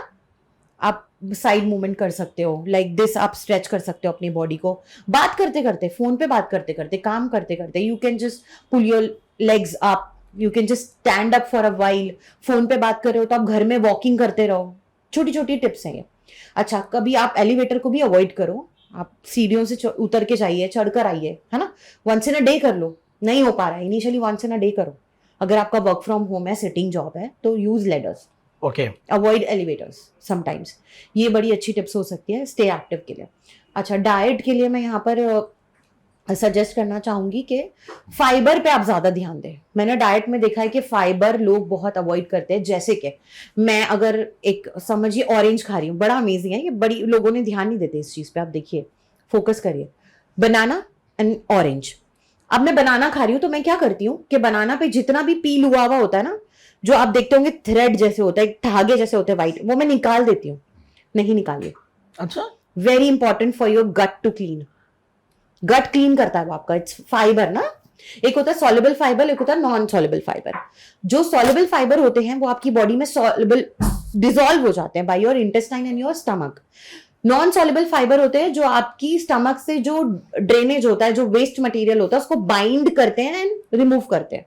आप साइड मूवमेंट कर सकते हो, लाइक दिस आप स्ट्रेच कर सकते हो अपनी बॉडी को। बात करते करते, फोन पे बात करते करते, काम करते करते, you can just pull your legs up, you can just stand up for a while. Phone पे बात कर रहे हो तो आप घर में वॉकिंग करते रहो। छोटी छोटी टिप्स हैं ये। अच्छा, कभी आप एलिवेटर को भी अवॉइड करो, आप सीढ़ियों से उतर के जाइए, चढ़कर आइए, है ना। वंस इन अ डे कर लो, नहीं हो पा रहा है initially, once in a day करो। अगर आपका वर्क फ्रॉम होम है, सिटिंग जॉब है, तो use ladders, okay, avoid elevators sometimes. ये बड़ी अच्छी टिप्स हो सकती है स्टे एक्टिव के लिए। अच्छा, डाइट के लिए मैं यहाँ पर सजेस्ट करना चाहूंगी कि फाइबर पे आप ज्यादा ध्यान दें। मैंने डाइट में देखा है कि फाइबर लोग बहुत अवॉइड करते हैं। जैसे कि मैं अगर एक समझिए ऑरेंज खा रही हूँ, बड़ा अमेजिंग है ये, बड़ी लोगों ने ध्यान नहीं देते इस चीज पे। आप देखिए, फोकस करिए, बनाना एंड ऑरेंज। अब मैं बनाना खा रही हूँ तो मैं क्या करती हूँ कि बनाना पे जितना भी पील हुआ होता है ना, जो आप देखते होंगे थ्रेड जैसे होता है, धागे जैसे होते हैं व्हाइट, वो मैं निकाल देती हूँ। नहीं निकालिए। अच्छा, very important for your gut to clean. Gut clean करता है वो आपका। इट्स फाइबर ना, एक होता है सॉल्युबल फाइबर, एक होता है नॉन सॉल्युबल फाइबर। जो सॉल्युबल फाइबर होते हैं वो आपकी बॉडी में सॉल्युबल डिसॉल्व हो जाते हैं by your intestine and your stomach. Non soluble fibre होते हैं जो आपकी स्टमक से जो ड्रेनेज होता है, जो वेस्ट मटेरियल होता है, उसको बाइंड करते हैं एंड रिमूव करते हैं।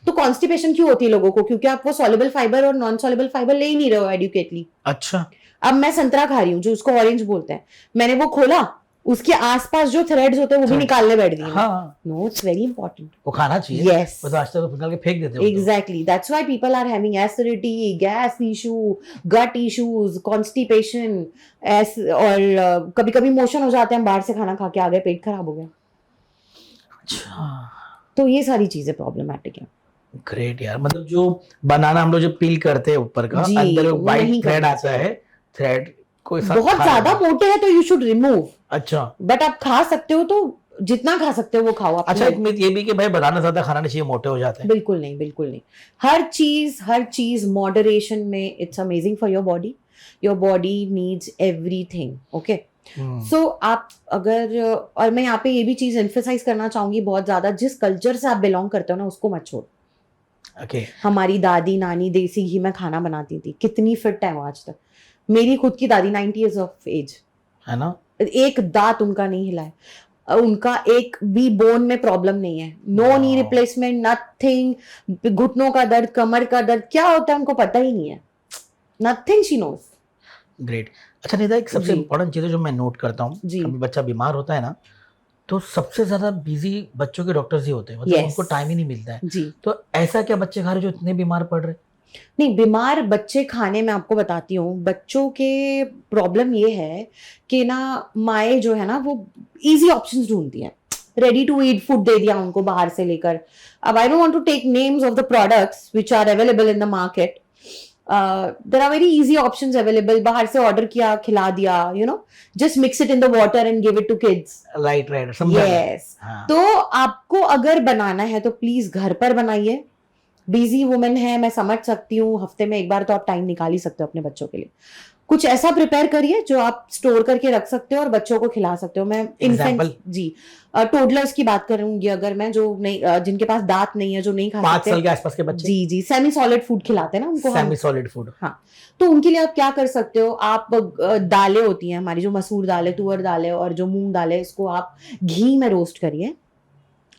तो कॉन्स्टिपेशन क्यों होती है लोगों को? क्योंकि आप वो सॉल्युबल फाइबर और नॉन सॉल्युबल फाइबर ले ही नहीं रहे हो एडुकेटली। अच्छा। अब मैं संतरा खा रही हूँ, जो उसको ऑरेंज बोलते हैं, मैंने वो खोला, उसके आसपास जो थ्रेड्स होते हैं वो भी निकालने बैठ गई। हाँ, नो, इट्स वेरी इंपॉर्टेंट। वो खाना चाहिए। Yes. बस आज तक तो निकाल के फेंक देते हो। Exactly. That's why people are having acidity, gas issue, gut issues, constipation, और कभी कभी मोशन हो जाते हैं, बाहर से खाना खा के आ गए, पेट खराब हो गया। अच्छा, तो ये सारी चीजें प्रॉब्लमेटिक है। ग्रेट यार। मतलब जो बनाना हम लोग जो पील करते हैं ऊपर का, जी, अंदर वो वाइट नहीं थ्रेड करना आता है, थ्रेड को बहुत ज्यादा मोटे हैं तो यू शुड रिमूव। अच्छा, बट आप खा सकते हो, तो जितना खा सकते हो वो खाओ। अच्छा, एक मिथ ये भी कि भाई बनाना ज्यादा खाना नहीं चाहिए, मोटे हो जाते हैं। बिल्कुल नहीं, बिल्कुल नहीं। हर चीज मॉडरेशन में, it's amazing for your body. Your body needs everything, okay. So आप अगर, और मैं यहाँ पे ये भी चीज एम्फेसाइज करना चाहूंगी बहुत ज्यादा, जिस कल्चर से आप बिलोंग करते हो ना, उसको मत छोड़। ओके। हमारी दादी नानी देसी घी में खाना बनाती थी, कितनी फिट है वो आज तक। मेरी खुद की दादी 90 years ऑफ एज है ना, एक दांत उनका नहीं हिला है, उनका एक भी बोन में प्रॉब्लम नहीं है, नो नी रिप्लेसमेंट, नथिंग। घुटनों का दर्द, कमर का दर्द क्या होता है उनको पता ही नहीं है, नथिंग शी नोज। ग्रेट। अच्छा निदा, एक सबसे जी। इम्पोर्टेंट चीज है जो मैं नोट करता हूँ, जी। कभी बच्चा बीमार होता है ना, तो सबसे ज्यादा बिजी बच्चों के डॉक्टर्स ही होते हैं। मतलब Yes. उनको टाइम ही नहीं मिलता है। जी। तो ऐसा क्या बच्चे खा रहे जो इतने बीमार पड़ रहे? नहीं, बीमार बच्चे खाने में आपको बताती हूँ, बच्चों के प्रॉब्लम ये है कि ना, माएँ जो है ना वो इजी ऑप्शंस ढूंढती हैं, रेडी टू ईट फूड दे दिया उनको बाहर से लेकर। अब I don't want to take names of the products which are available in the market, there are very easy options available. बाहर से ऑर्डर किया, खिला दिया, just mix it in the water and give it to kids. Right समझा. Yes. हाँ. तो आपको अगर बनाना है तो प्लीज घर पर बनाइए. बिजी वुमेन है, मैं समझ सकती हूँ, हफ्ते में एक बार तो आप टाइम निकाल ही सकते हो अपने बच्चों के लिए. कुछ ऐसा प्रिपेयर करिए जो आप स्टोर करके रख सकते हो और बच्चों को खिला सकते हो. मैं Example? जी टोडलर्स की बात करूंगी अगर मैं, जो नहीं, जिनके पास दांत नहीं है, जो नहीं खा 5 सकते. साल के आसपास के बच्चे. जी सेमी सॉलिड फूड खिलाते हैं ना उनको हम. Semi solid food. हाँ, तो उनके लिए आप क्या कर सकते हो, आप दालें होती हैं हमारी, जो मसूर दालें, तुअर दालें और जो मूंग दालें, इसको आप घी में रोस्ट करिए.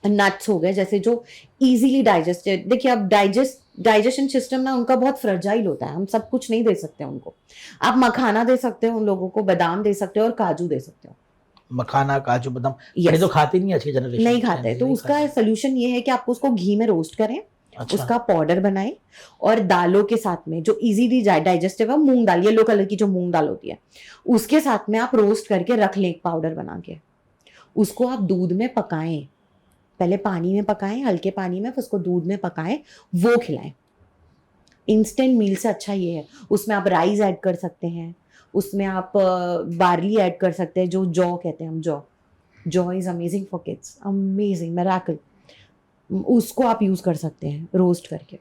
नट्स हो गए जैसे जो इजीली डाइजेस्टेड. देखिए अब डाइजेशन सिस्टम ना उनका बहुत फ्रजाइल होता है, हम सब कुछ नहीं दे सकते उनको. आप मखाना दे सकते हो उन लोगों को, बादाम दे सकते हो और काजू दे सकते हो. मखाना, काजू, बादाम. Yes. ये तो खाती नहीं अच्छी जनरेशन. नहीं खाते, तो उसका सोल्यूशन ये है कि आप उसको घी में रोस्ट करें. अच्छा. उसका पाउडर बनाएं और दालों के साथ में, जो इजीली डाइजेस्टिव है, मूंग दाल, येलो कलर की जो मूंग दाल होती है, उसके साथ में आप रोस्ट करके रख लें एक पाउडर बना के. उसको आप दूध में पकाएं. पहले पानी में पकाएं, हल्के पानी में, फिर उसको दूध में पकाएं, वो खिलाएं. इंस्टेंट मील से अच्छा ये है. उसमें आप राइस ऐड कर सकते हैं, उसमें आप बार्ली ऐड कर सकते हैं, जो जौ कहते हैं हम. जौ is amazing for kids, amazing, miracle. उसको आप यूज कर सकते हैं रोस्ट करके.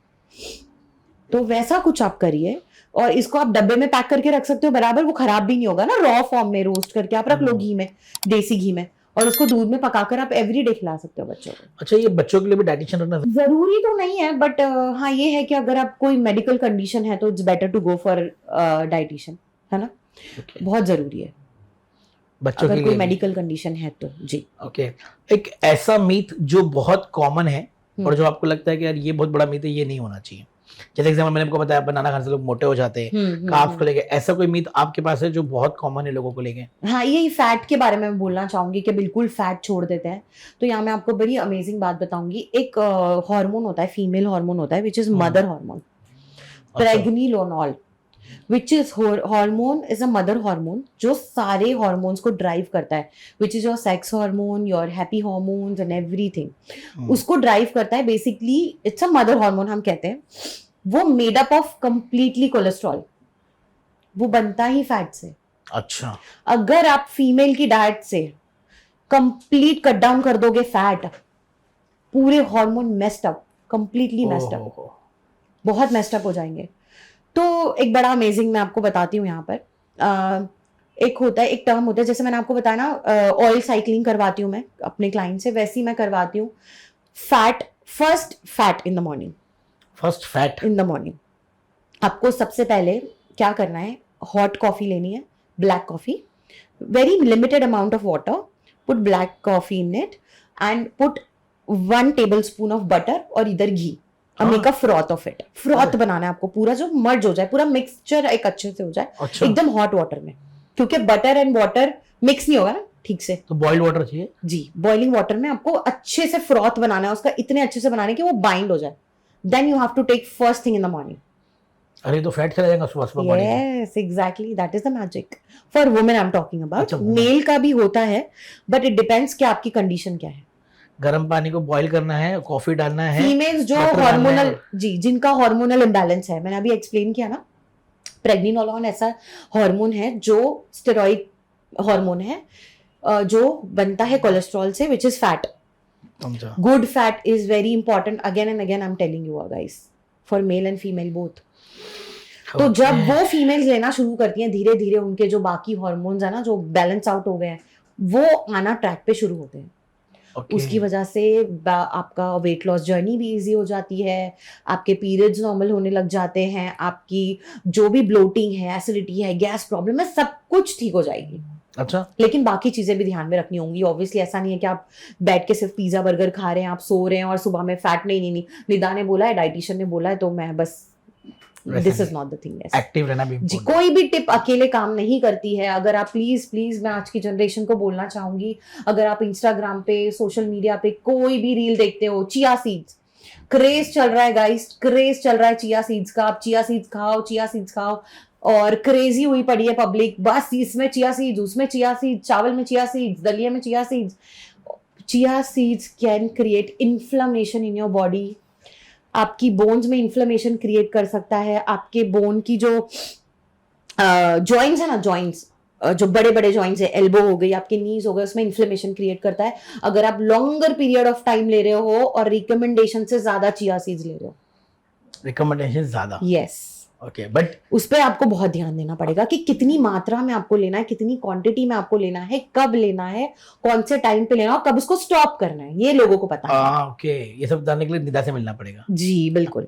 तो वैसा कुछ आप करिए और इसको आप डब्बे में पैक करके रख सकते हो बराबर. वो खराब भी नहीं होगा ना. रॉ फॉर्म में रोस्ट करके आप रख लो घी में, देसी घी में, और उसको दूध में पकाकर आप एवरीडे खिला सकते हो बच्चों को. अच्छा, ये बच्चों के लिए भी डाइटिशियन रखना जरूरी तो नहीं है, बट हाँ ये है कि अगर आप कोई मेडिकल कंडीशन है तो it's better to go for dietitian, है ना. okay. बहुत जरूरी है बच्चों अगर के कोई लिए मेडिकल कंडीशन है तो. जी. ओके. एक ऐसा मीथ जो बहुत कॉमन है और जो आपको लगता है कि यार ये बहुत बड़ा मीथ है, ये नहीं होना चाहिए. जैसे एग्जाम्पल मैंने आपको बताया, बनाना खाने से लोग मोटे हो जाते हैं, कार्ब्स को लेके, ऐसा कोई मीथ आपके पास है जो बहुत कॉमन है लोगों को लेके? हाँ, यही फैट के बारे में बोलना चाहूंगी कि बिल्कुल फैट छोड़ देते हैं. तो यहाँ मैं आपको बड़ी अमेजिंग बात बताऊंगी. एक हार्मोन होता है, फीमेल हार्मोन होता है, which is mother hormone, pregnenolone, which is hormone is a mother hormone, जो सारे hormones को drive करता है, which is your sex hormone, your happy hormones and everything. उसको drive करता है. basically it's a mother hormone हम कहते हैं. वो made up of completely cholesterol. वो बनता ही फैट से. अच्छा. अगर आप फीमेल की डाइट से कंप्लीट कट डाउन कर दोगे फैट, पूरे hormone messed up, completely messed up, बहुत मेस्ड अप हो जाएंगे. तो एक बड़ा अमेजिंग मैं आपको बताती हूँ यहाँ पर. एक होता है, एक टर्म होता है, जैसे मैंने आपको बताया ना, ऑयल साइक्लिंग करवाती हूँ मैं अपने क्लाइंट से, वैसी मैं करवाती हूँ. First fat in the morning. First fat in the morning. आपको सबसे पहले क्या करना है, हॉट कॉफी लेनी है, black coffee, very limited amount of water, put black coffee in it and put 1 tablespoon of butter और इधर घी. Make a froth of it. Froth बनाना है आपको, पूरा जो मर्ज हो जाए, पूरा मिक्सचर एक अच्छे से हो जाए. अच्छा. एकदम हॉट वाटर में, क्योंकि बटर एंड वाटर मिक्स नहीं होगा ना ठीक से. तो बॉइल्ड वाटर चाहिए. जी, बॉइलिंग वाटर में आपको अच्छे से फ्रॉथ बनाना है उसका, इतने अच्छे से बनाना है कि वो बाइंड हो जाए. Then you have to take first thing in the morning. अरे तो फैट चला जाएगा सुबह सुबह बॉडी में. Yes, exactly, that is the magic. For women I am talking about. अच्छा, मेल का भी होता है, बट इट डिपेंड्स कि आपकी कंडीशन क्या है. गर्म पानी को बॉईल करना है, कॉफी डालना है. फीमेल्स जो butter डालना हार्मोनल, है. जी, जिनका हार्मोनल इम्बैलेंस है, मैंने अभी एक्सप्लेन किया ना, प्रेग्निनोलॉन ऐसा हार्मोन है जो स्टेरॉइड हार्मोन है, जो बनता है कोलेस्ट्रॉल से, विच इज फैट. समझा. Good fat is very important. Again and again I am telling you guys, for male and female both. तो जब वो फीमेल्स लेना शुरू करती हैं, धीरे धीरे उनके जो बाकी हार्मोन्स है ना, जो बैलेंस आउट हो गए हैं, वो आना ट्रैक पे शुरू होते हैं. उसकी वजह से आपका वेट लॉस जर्नी भी इजी हो जाती है, आपके पीरियड्स नॉर्मल होने लग जाते हैं, आपकी जो भी ब्लोटिंग है, एसिडिटी है, गैस प्रॉब्लम है, सब कुछ ठीक हो जाएगी. अच्छा. लेकिन बाकी चीजें भी ध्यान में रखनी होंगी. ऑब्वियसली ऐसा नहीं है कि आप बैठ के सिर्फ पिज्जा बर्गर खा रहे हैं, आप सो रहे हैं और सुबह में फैट नहीं. निदा ने बोला है, डाइटिशियन ने बोला है, तो मैं बस, this is not the thing. Active रहना भी जी, कोई भी टिप अकेले काम नहीं करती है. अगर आप प्लीज मैं आज की जनरेशन को बोलना चाहूंगी, अगर आप इंस्टाग्राम पे, सोशल मीडिया पे कोई भी रील देखते हो, चिया सीड्स क्रेज चल रहा है गाइस, क्रेज चल रहा है चिया सीड्स का. आप चिया सीड्स खाओ और क्रेजी हुई पड़ी है पब्लिक, बस इसमें चिया सीड्स, उसमें चिया सीड्स, चावल में चिया सीड्स, दलिया में chia seeds. Chia seeds can create inflammation in your body. आपकी बोन्स में इन्फ्लेमेशन क्रिएट कर सकता है, आपके बोन की जो जॉइंट्स है ना, जॉइंट्स जो बड़े बड़े जॉइंट्स है, एल्बो हो गई, आपके नीज हो गए, उसमें इन्फ्लेमेशन क्रिएट करता है अगर आप लॉन्गर पीरियड ऑफ टाइम ले रहे हो और रिकमेंडेशन से ज्यादा चिया सीड्स ले रहे हो। रिकमेंडेशन ज्यादा, यस, ओके, बट उस पर आपको बहुत ध्यान देना पड़ेगा कि कितनी मात्रा में आपको लेना है, कितनी क्वांटिटी में आपको लेना है, कब लेना है, कौन से टाइम पे लेना है और कब उसको स्टॉप करना है, ये लोगों को पता है। ओके, ये सब जानने के लिए निदा से मिलना पड़ेगा। जी बिल्कुल।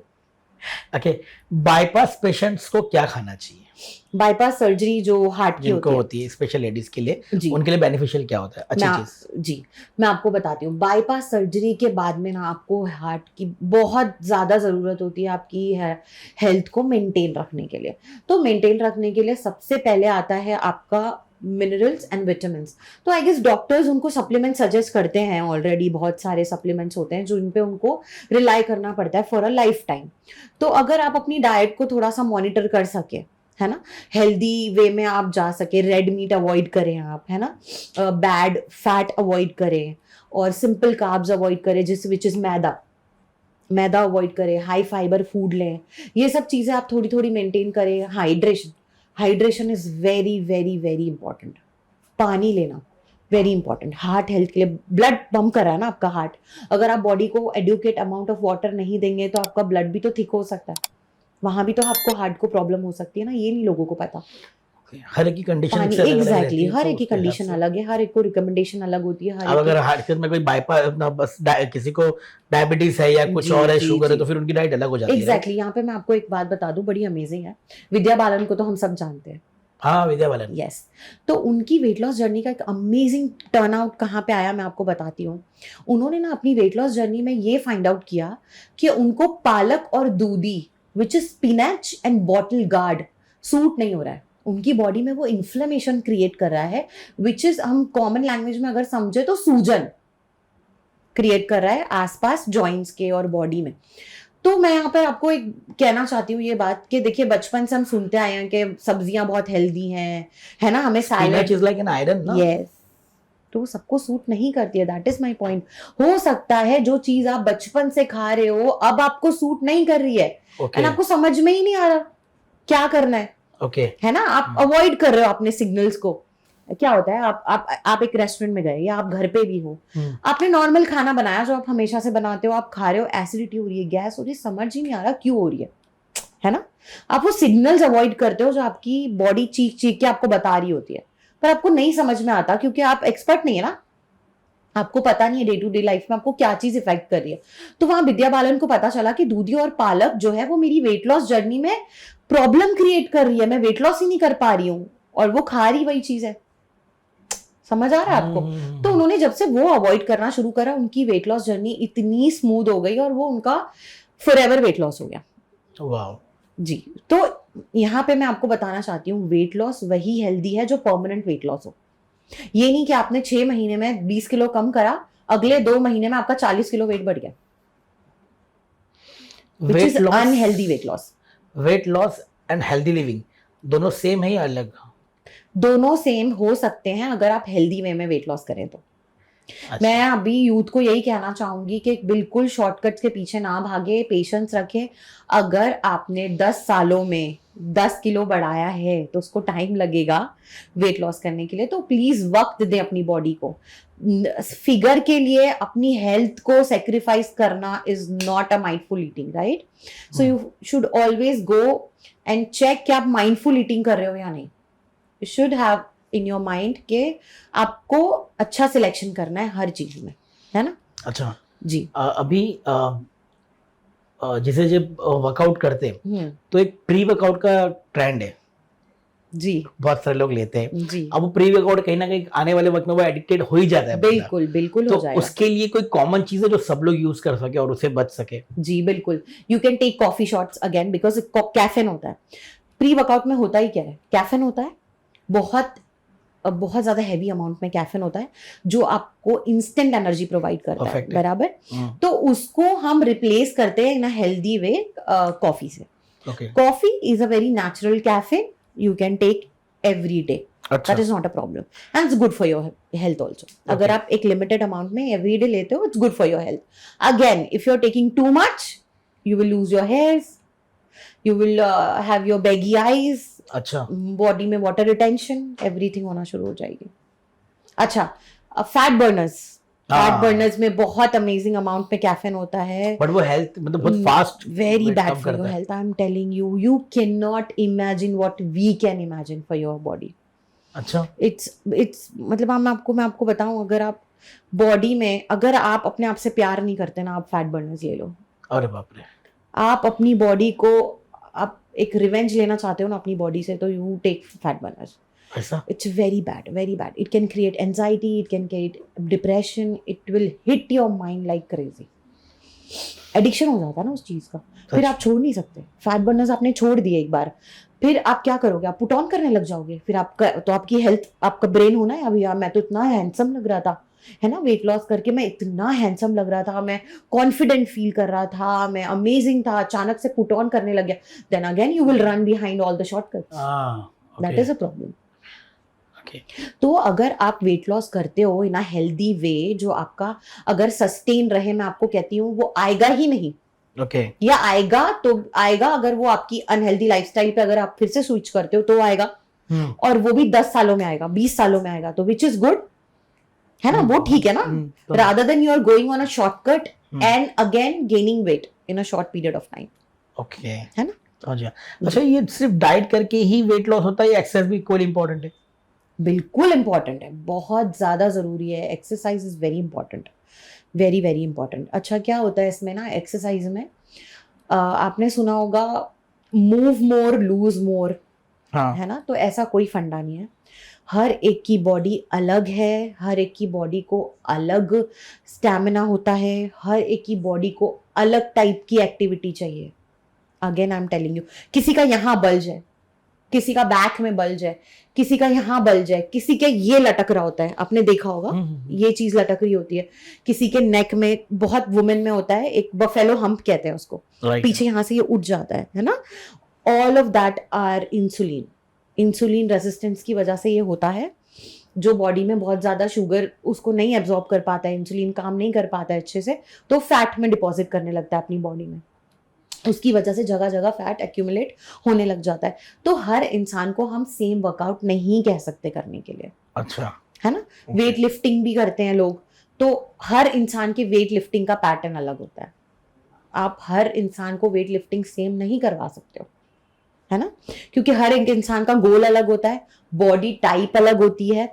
ओके, बाईपास पेशेंट्स को क्या खाना चाहिए? बाईपास सर्जरी जो हार्ट की जिनको होती होती है स्पेशल लेडीज के लिए, जी। उनके लिए बेनिफिशियल क्या होता है? अच्छी चीज। जी मैं आपको बताती हूँ, बाईपास सर्जरी के बाद में ना आपको हार्ट की बहुत ज़्यादा ज़रूरत होती है आपकी हेल्थ को मेंटेन रखने के लिए। तो मेंटेन रखने के लिए सबसे पहले आता है आपका मिनरल्स एंड विटामिन। तो आई गेस डॉक्टर्स उनको सप्लीमेंट सजेस्ट करते हैं, ऑलरेडी बहुत सारे सप्लीमेंट्स होते हैं जो इन पे उनको रिलाई करना पड़ता है फॉर अ लाइफ टाइम। तो अगर आप अपनी डाइट को थोड़ा सा मॉनिटर कर सके, है ना, हेल्दी वे में आप जा सके, रेड मीट अवॉइड करें आप, है ना, बैड फैट अवॉइड करें और सिंपल कार्ब्स अवॉइड करें, जिस विच इज मैदा अवॉइड करें, हाई फाइबर फूड लें, ये सब चीज़ें आप थोड़ी थोड़ी मेंटेन करें। Hydration is very very very important. पानी लेना वेरी इंपॉर्टेंट, हार्ट हेल्थ के लिए। ब्लड पंप कर रहा है ना आपका हार्ट, अगर आप बॉडी को एडुकेट अमाउंट ऑफ वाटर नहीं देंगे तो आपका ब्लड भी तो थिक हो सकता है, वहां भी तो आपको हार्ट को प्रॉब्लम हो सकती है ना, ये नहीं लोगों को पता। हर एक की कंडीशन एग्जैक्टली, हर एक की कंडीशन अलग है, हर एक को रिकमेंडेशन अलग होती है। अब अगर हार्ट में कोई बाईपास अपना बस किसी को डायबिटीज है या कुछ और है, शुगर है, तो फिर उनकी डाइट अलग हो जाती है। एग्जैक्टली, यहाँ पे मैं आपको एक बात बता दूं, बड़ी अमेजिंग है। विद्या बालन को तो हम सब जानते हैं। हाँ, विद्या बालन, यस। तो उनकी वेट लॉस जर्नी का एक अमेजिंग टर्न आउट कहाँ पे आया, मैं आपको बताती हूँ। उन्होंने ना अपनी वेट लॉस जर्नी में ये फाइंड आउट किया कि उनको पालक और दूधी, which is spinach and bottle gourd, suit नहीं हो रहा है उनकी बॉडी में। वो इन्फ्लेमेशन क्रिएट कर रहा है, विच इज, हम कॉमन लैंग्वेज में अगर समझे तो सूजन क्रिएट कर रहा है आसपास जॉइंट्स के और बॉडी में। तो मैं यहाँ पर आपको एक कहना चाहती हूँ ये बात कि देखिए, बचपन से हम सुनते आए हैं कि सब्जियां बहुत हेल्दी हैं, है ना, हमें salad is like an iron ना। यस, तो सबको सूट नहीं करती है, दैट इज माय पॉइंट। हो सकता है जो चीज आप बचपन से खा रहे हो अब आपको सूट नहीं कर रही है, एंड आपको समझ में ही नहीं आ रहा क्या करना है, है ना, आप अवॉइड कर रहे हो अपने सिग्नल्स को। क्या होता है, आप एक रेस्टोरेंट में गए या आप घर पे भी हो, आपने नॉर्मल खाना बनाया जो आप हमेशा से बनाते हो, आप खा रहे हो, एसिडिटी हो रही है, गैस हो रही है, समझ ही नहीं आ रहा क्यों हो रही है ना, आप वो सिग्नल्स अवॉइड करते हो जो आपकी बॉडी चीख चीख के आपको बता रही होती है, पर आपको नहीं समझ में आता क्योंकि आप एक्सपर्ट नहीं है ना, आपको पता नहीं है डे टू डे लाइफ में आपको क्या चीज इफेक्ट कर रही है। तो वहां विद्या बालन को पता चला कि दूधी और पालक जो है वो मेरी वेट लॉस जर्नी में प्रॉब्लम क्रिएट कर रही है, मैं वेट लॉस ही नहीं कर पा रही हूँ, और वो खा रही वही चीज है। समझ आ रहा है आपको? तो उन्होंने जब से वो अवॉइड करना शुरू करा, उनकी वेट लॉस जर्नी इतनी स्मूथ हो गई और वो उनका फॉरएवर वेट लॉस हो गया। वाओ जी। तो यहाँ पे मैं आपको बताना चाहती हूँ, वेट लॉस वही हेल्दी है जो परमानेंट वेट लॉस हो। ये नहीं कि आपने 6 महीने में 20 किलो कम करा, अगले 2 महीने में आपका 40 किलो वेट बढ़ गया, which is unhealthy weight loss। Weight loss and healthy living दोनों सेम है या अलग? दोनों सेम हो सकते हैं अगर आप हेल्दी वे में वेट लॉस करें तो। अच्छा। मैं अभी यूथ को यही कहना चाहूंगी कि बिल्कुल शॉर्टकट्स के पीछे ना भागे, पेशेंस रखें। अगर आपने 10 सालों में 10 किलो बढ़ाया है तो उसको टाइम लगेगा वेट लॉस करने के लिए, तो प्लीज वक्त दे अपनी बॉडी को। फिगर के लिए अपनी हेल्थ को सेक्रीफाइस करना is not a mindful eating, right? So you should always go and check कि आप माइंडफुल ईटिंग कर रहे हो या नहीं। You should have in your mind के आपको अच्छा सिलेक्शन करना है हर चीज में, है ना? अच्छा जी। अभी जैसे जब वर्कआउट करते हैं तो एक प्री वर्कआउट का ट्रेंड है जी, बहुत सारे लोग लेते हैं जी। अब वो प्री वर्कआउट कहीं ना कहीं आने वाले वक्त में वो एडिक्टेड हो ही जाता है। बिल्कुल बिल्कुल तो हो जाएगा। उसके लिए कोई कॉमन चीज है जो सब लोग यूज कर सके और उससे बच सके? जी बिल्कुल, you can take coffee shots again, because caffeine होता है प्री वर्कआउट में। होता ही क्या है, कैफीन होता है, बहुत ज्यादा हैवी अमाउंट में कैफीन होता है जो आपको इंस्टेंट एनर्जी प्रोवाइड करता है, बराबर? तो उसको हम रिप्लेस करते हैं इन अ हेल्दी वे कॉफी से। Coffee is a very natural caffeine, you can take every day. That is not a problem and it's good for your health also. अगर आप एक limited amount में every day लेते हो, it's good for your health. Again, if you're taking too much, you will lose your hairs, you will have your baggy eyes, अच्छा body में water retention, everything होना शुरू हो जाएगी. अच्छा, फैट बर्नर्स. फैट बर्नर्स में बहुत अमेजिंग अमाउंट में कैफीन होता है, बट वो हेल्थ मतलब बहुत fast very bad for your health. I am telling you, you can not imagine what we can imagine for your body. अच्छा इट्स मतलब मैं आपको बताऊं, अगर आप बॉडी में, अगर आप अपने आप से प्यार नहीं करते ना, आप फैट बर्नर्स ले लो. अरे बाप रे. आप अपनी बॉडी को, आप एक रिवेंज लेना चाहते हो ना अपनी बॉडी से, तो यू टेक फैट बर्नर्स. ऐसा It's very bad, very bad. It can create anxiety, it can create depression, it will hit your mind like crazy. Addiction हो जाता है ना उस चीज का, फिर आप छोड़ नहीं सकते. फैट बर्नर्स आपने छोड़ दिए एक बार, फिर आप क्या करोगे? आप पुट ऑन करने लग जाओगे. फिर आपका, तो आपकी हेल्थ, आपका ब्रेन होना है अभी, यार मैं तो इतना हैंडसम लग रहा था, है ना, वेट लॉस करके मैं इतना हैंडसम लग रहा था, मैं कॉन्फिडेंट फील कर रहा था, मैं अमेजिंग था, अचानक से पुट ऑन करने लग गया. Then again you will run behind all the shortcuts. That is a problem. तो अगर आप वेट लॉस करते हो इन अ हेल्दी वे, जो आपका अगर सस्टेन रहे, मैं आपको कहती हूँ वो आएगा ही नहीं. या आएगा तो आएगा अगर वो आपकी अनहेल्दी लाइफस्टाइल पे अगर आप फिर से स्विच करते हो तो आएगा. और वो भी 10 सालों में आएगा, 20 सालों में आएगा, तो विच इज गुड, है ना, वो ठीक है ना, rather than you are going on a shortcut and again gaining weight in a short period of time. Okay, है ना. अच्छा, ये सिर्फ डाइट करके ही वेट लॉस होता है या एक्सरसाइज भी इक्वली इंपॉर्टेंट है? बिल्कुल इंपॉर्टेंट है, बहुत ज़्यादा ज़रूरी है. Exercise is very important, very very important. अच्छा, क्या होता है इसमें ना, एक्सरसाइज में आपने सुना होगा मूव मोर लूज मोर, है ना, तो ऐसा कोई फंडा नहीं है. हर एक की बॉडी अलग है, हर एक की बॉडी को अलग स्टैमिना होता है, हर एक की बॉडी को अलग टाइप की एक्टिविटी चाहिए. Again I am telling you, किसी का यहाँ बल्ज है, किसी का बैक में बल्ज है, किसी का यहाँ बल्ज है, किसी के ये लटक रहा होता है, आपने देखा होगा ये चीज लटक रही होती है, किसी के नेक में, बहुत वुमेन में होता है एक बफेलो हम्प कहते हैं उसको, पीछे यहाँ से ये उठ जाता है ना. All of that are insulin resistance की वजह से ये होता है. जो बॉडी में बहुत ज्यादा शुगर उसको नहीं एब्जॉर्ब कर पाता है, इंसुलिन काम नहीं कर पाता है अच्छे से, तो फैट में डिपॉजिट करने लगता है अपनी बॉडी में. उसकी वजह से जगह जगह फैट एक्यूमुलेट होने लग जाता है. तो हर इंसान को हम सेम वर्कआउट नहीं कह सकते करने के लिए. अच्छा, है ना. वेट लिफ्टिंग भी करते हैं लोग, तो हर इंसान के वेट लिफ्टिंग का पैटर्न अलग होता है. आप हर इंसान को वेट लिफ्टिंग सेम नहीं करवा सकते हो, है ना, क्योंकि हर एक इंसान का गोल अलग होता है, बॉडी टाइप अलग होती है.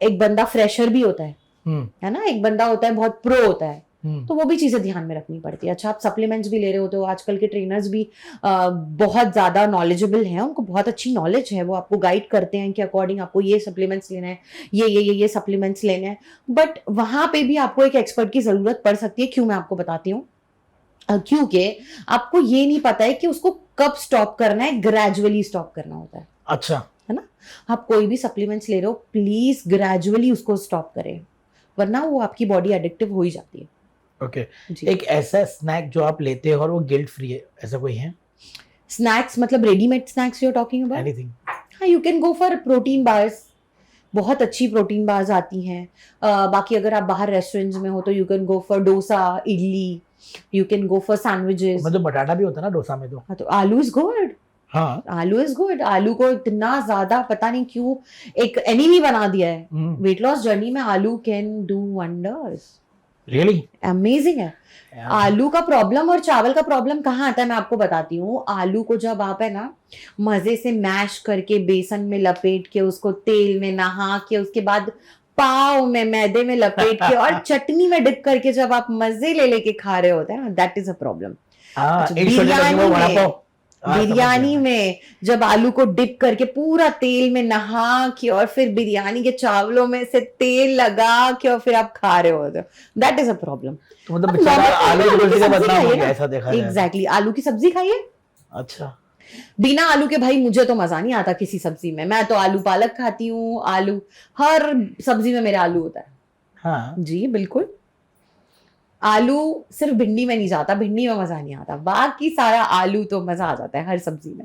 एक बंदा फ्रेशर भी होता है ना, एक बंदा होता है बहुत प्रो होता है, तो वो भी चीजें ध्यान में रखनी पड़ती है. अच्छा, आप सप्लीमेंट्स भी ले रहे होते हो, आजकल के ट्रेनर्स भी बहुत ज्यादा नॉलेजेबल हैं, उनको बहुत अच्छी नॉलेज है, वो आपको गाइड करते हैं कि अकॉर्डिंग आपको ये सप्लीमेंट्स लेना है, ये सप्लीमेंट्स लेने हैं. बट वहां पे भी आपको एक एक्सपर्ट की जरूरत पड़ सकती है. क्यों, मैं आपको बताती हूँ. क्योंकि आपको ये नहीं पता है कि उसको कब स्टॉप करना है, ग्रेजुअली स्टॉप करना होता है. अच्छा, है ना. आप कोई भी सप्लीमेंट्स ले रहे हो, प्लीज ग्रेजुअली उसको स्टॉप करें, वरना वो आपकी बॉडी एडिक्टिव हो ही जाती है. ओके. एक ऐसा स्नैक जो आप लेते हो और वो गिल्ट फ्री है, ऐसा कोई है? स्नैक्स मतलब readymade snacks you are talking about? Anything. हाँ, you can go for protein bars, बहुत अच्छी प्रोटीन बार्स आती हैं. बाकी अगर आप बाहर रेस्टोरेंट्स में हो तो you can go for dosa, idli, you can go for sandwiches. मतलब बटाटा भी होता है ना डोसा में? तो हाँ, तो आलू इज गुड. हाँ, आलू इज गुड. आलू को इतना ज्यादा पता नहीं क्यों एक एनिमी बना दिया है. वेट लॉस जर्नी में आलू can do wonders. Really amazing है. आलू का प्रॉब्लम और चावल का प्रॉब्लम कहाँ आता है, मैं आपको बताती हूँ. आलू को जब आप, है ना, मजे से मैश करके बेसन में लपेट के उसको तेल में नहा के, उसके बाद पाव में मैदे में लपेट के और चटनी में डिप करके जब आप मजे ले लेके खा रहे होते हैं, that is a problem. Biryani में जब आलू को डिप करके पूरा तेल में नहा के और फिर बिरयानी के चावलों में से तेल लगा के और फिर आप खा रहे होते हो, दैट इज अ प्रॉब्लम. तो मतलब बेचारा आलू की रोटी का बदनाम हो गया, ऐसा देखा जाए. एग्जैक्टली. आलू की सब्जी खाइए. अच्छा. बिना आलू के भाई मुझे तो मजा नहीं आता किसी सब्जी में. मैं तो आलू पालक खाती हूँ, आलू हर सब्जी में मेरा आलू होता है. हाँ जी बिल्कुल. आलू सिर्फ भिंडी में नहीं जाता, भिंडी में मजा नहीं आता, बाकी सारा आलू तो मजा आ जाता है हर सब्जी में.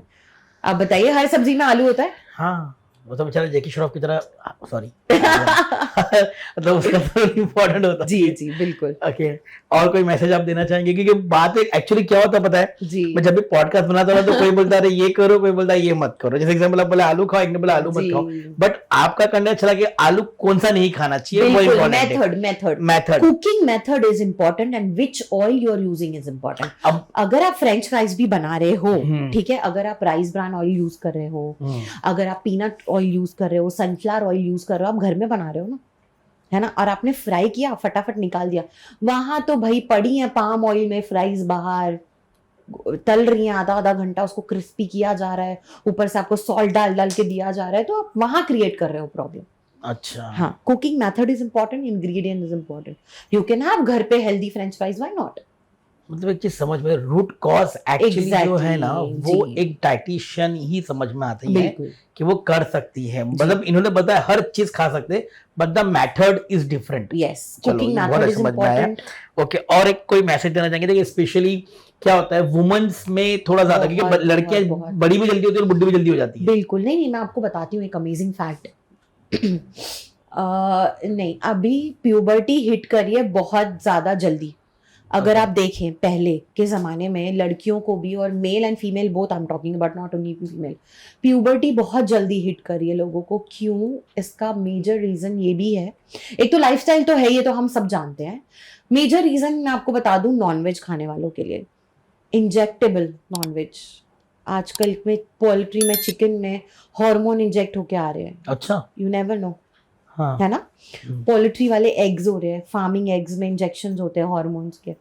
आप बताइए, हर सब्जी में आलू होता है? हाँ, वो तो बेचारा जैकी श्रॉफ की तरह, सॉरी मतलब उसका तो इम्पोर्टेंट होता है। जी जी बिल्कुल। ओके, और कोई मैसेज आप देना चाहेंगे? क्योंकि बात एक्चुअली क्या होता है पता है, जी मैं जब भी पॉडकास्ट बनाता हूँ तो कोई बोलता है ये करो, कोई बोलता है ये मत करो। जैसे एग्जांपल आप बोले आलू खाओ, एक ने बोला आलू मत जी खाओ, बट आपका कहना अच्छा लगा कि आलू कौन सा नहीं खाना चाहिए, वो बिल्कुल। Important method cooking method is important and which oil you are using is important. अब अगर आप फ्रेंच फ्राइज भी बना रहे हो, ठीक है, अगर आप राइस ब्रान ऑयल यूज कर रहे हो, अगर आप पीनट ऑयल यूज कर रहे हो, सनफ्लावर ऑयल यूज कर रहे हो, आप घर में बना रहे हो ना, है ना, और आपने फ्राई किया, फटाफट निकाल दिया, वहां तो भाई पड़ी है पाम ऑयल में फ्राइज बाहर तल रही हैं, आधा आधा घंटा उसको क्रिस्पी किया जा रहा है, ऊपर से आपको सॉल्ट डाल डाल के दिया जा रहा है, तो आप वहां क्रिएट कर रहे हो प्रॉब्लम। अच्छा, हाँ, cooking method is important, ingredient is important. You can have घर पे healthy French fries, why not? मतलब एक चीज समझ में, रूट कॉज एक्चुअली जो है ना, वो जी। एक डाइटिशियन ही समझ में आती है बिल्कुल कि वो कर सकती है। मतलब इन्होंने बताया हर चीज खा सकते, but the method is different. Yes, चलो कुकिंग ये बहुत मेथड इज समझ में आया। इंपॉर्टेंट। ओके, और एक कोई मैसेज देना चाहेंगे? देखिए स्पेशली क्या होता है वुमेन्स में थोड़ा ज्यादा, क्योंकि बहुत, लड़कियां बहुत। बड़ी भी जल्दी होती है और बुढ़ी भी जल्दी हो जाती है। बिल्कुल नहीं नहीं, मैं आपको बताती हूँ एक अमेजिंग फैक्ट। नहीं, अभी प्यूबर्टी हिट करी है बहुत ज्यादा जल्दी। अगर Okay. आप देखें पहले के जमाने में लड़कियों को भी, और male and female both, I am talking but not only female, puberty बहुत जल्दी हिट करी है लोगों को। क्यों? इसका मेजर रीजन ये भी है, एक तो लाइफस्टाइल तो है, ये तो हम सब जानते हैं। मेजर रीजन मैं आपको बता दूं, नॉनवेज खाने वालों के लिए, इंजेक्टेबल नॉनवेज। आजकल में पोल्ट्री में, चिकन में हार्मोन इंजेक्ट होके आ रहे हैं। अच्छा, यू नेवर नो, हाँ, है ना। पोल्ट्री वाले एग्स हो रहे हैं, फार्मिंग एग्स में इंजेक्शंस होते हैं हार्मोन्स के,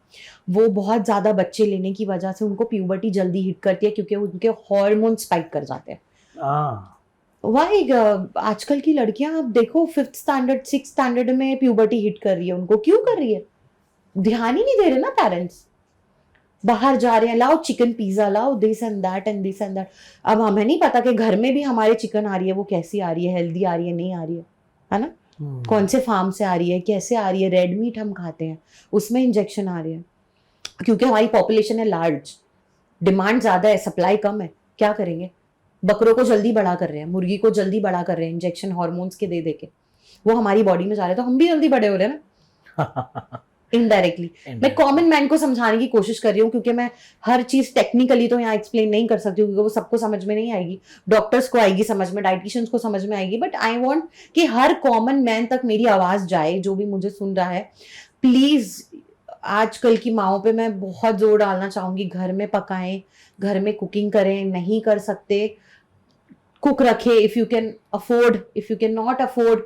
वो बहुत ज्यादा बच्चे लेने की वजह से उनको प्यूबर्टी जल्दी हिट करती है, क्योंकि उनके हार्मोन स्पाइक कर जाते हैं। हाँ, वाई आजकल की लड़कियां आप देखो, 5th स्टैंडर्ड 6th स्टैंडर्ड में प्यूबर्टी हिट कर रही है उनको। क्यों कर रही है? ध्यान ही नहीं दे रहे ना पेरेंट्स। बाहर जा रहे हैं, लाओ चिकन पिज्जा, लाओ this and that and this and that. अब हमें नहीं पता कि घर में भी हमारे चिकन आ रही है, वो कैसी आ रही है, हेल्दी आ रही है, नहीं आ रही है ना, कौन से फार्म से आ रही है, कैसे आ रही है। रेड मीट हम खाते हैं, उसमें इंजेक्शन आ रहे हैं, क्योंकि हमारी पॉपुलेशन है लार्ज, डिमांड ज्यादा है, सप्लाई कम है। क्या करेंगे? बकरों को जल्दी बड़ा कर रहे हैं, मुर्गी को जल्दी बड़ा कर रहे हैं, इंजेक्शन हार्मोन्स के दे दे के, वो हमारी बॉडी में जा रहे हैं, तो हम भी जल्दी बड़े हो रहे हैं ना इनडायरेक्टली। मैं कॉमन मैन को समझाने की कोशिश कर रही हूँ, क्योंकि मैं हर चीज टेक्निकली तो यहाँ एक्सप्लेन नहीं कर सकती हूँ, क्योंकि वो सबको समझ में नहीं आएगी। डॉक्टर्स को आएगी समझ में, डाइटिशियंस को समझ में आएगी, बट आई वांट कि हर कॉमन मैन तक मेरी आवाज जाए, जो भी मुझे सुन रहा है। प्लीज, आजकल की माओ पे मैं बहुत जोर डालना चाहूंगी, घर में पकाएं, घर में कुकिंग करें। नहीं कर सकते, कुक रखे, if you can afford, if you can not afford,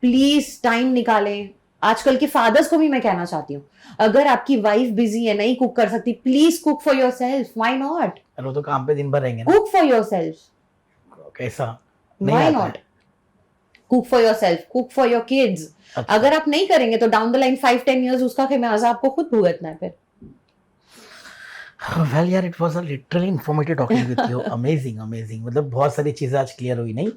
please time निकालें। आजकल के फादर्स को भी मैं कहना चाहती हूँ, अगर आपकी वाइफ बिजी है, नहीं कुक कर सकती, please cook for your self. Why not? वो तो काम पे दिन भर रहेंगे ना। Cook for your self. कैसा नहीं व्हाई आता नॉट? है। Cook for your self, cook for your kids. अच्छा। अगर आप नहीं करेंगे तो डाउन द लाइन 5-10 years उसका खमियाजा आपको खुद भुगतना है फिर। वेल यार, it was a literally informative talking with you. Amazing amazing, मतलब बहुत सारी चीजें आज क्लियर हुई नहीं।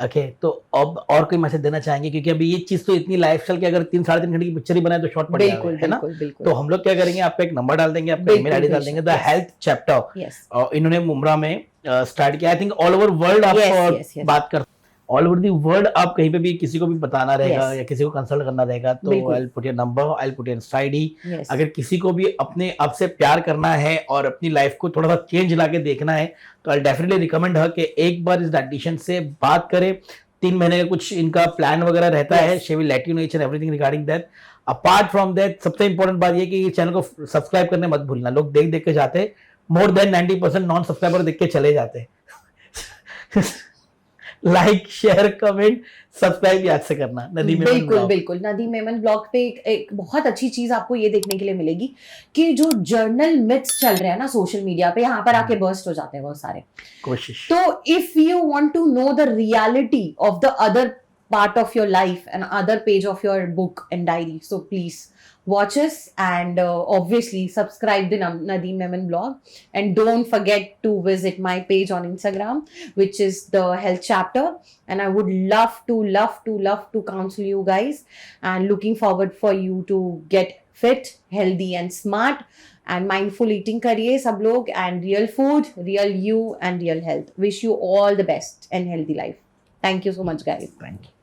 ओके, तो अब और कोई मैसेज देना चाहेंगे? क्योंकि अभी ये चीज तो इतनी लाइफस्टाइल की, अगर 3-3.5 घंटे की पिक्चर ही बनाए तो शॉर्ट पड़ जाएगा, बिल्कुल है ना। बिल्कुल बिल्कुल। तो हम लोग क्या करेंगे, आपका एक नंबर डाल देंगे, आपका ईमेल आईडी डाल देंगे, द हेल्थ चैप्टर। यस इन्होंने मुमरा में स्टार्ट किया। I think all over world आप yes. बात कर, ऑल ओवर दी वर्ल्ड आप कहीं पे भी किसी को भी बताना रहेगा Yes. या किसी को कंसल्ट करना रहेगा, तो I will put your number, I will put your Insta ID. Yes. अगर किसी को भी अपने आप से प्यार करना है और अपनी लाइफ को थोड़ा सा चेंज लाके देखना है, तो आई डेफिनेटली रिकमेंड है कि एक बार इस डाइटिशियन से बात करें। 3 महीने का कुछ इनका प्लान वगैरह रहता है। She will let you know each and everything regarding that. Apart from that, सबसे इंपॉर्टेंट बात ये कि ये चैनल को सब्सक्राइब करने मत भूलना। लोग देख देख के जाते हैं, मोर देन 90% नॉन सब्सक्राइबर देख के चले जाते हैं। लाइक शेयर कमेंट सब्सक्राइब याद से करना। नदीम मेमन बिल्कुल ब्लॉग। बिल्कुल। नदीम मेमन ब्लॉग पे एक बहुत अच्छी चीज आपको ये देखने के लिए मिलेगी कि जो जर्नल मिथ्स चल रहे हैं ना सोशल मीडिया पे, यहाँ पर आके बर्स्ट हो जाते हैं बहुत सारे। कोशिश। तो if you want to know the reality of the other part of your life and other page of your book and diary, so please watch us and obviously subscribe the Nadeem Memon blog, and don't forget to visit my page on Instagram, which is the health chapter, and I would love to counsel you guys, and looking forward for you to get fit, healthy and smart and mindful eating kariye sab log, and real food, real you and real health. Wish you all the best and healthy life. Thank you so much guys. Thank you.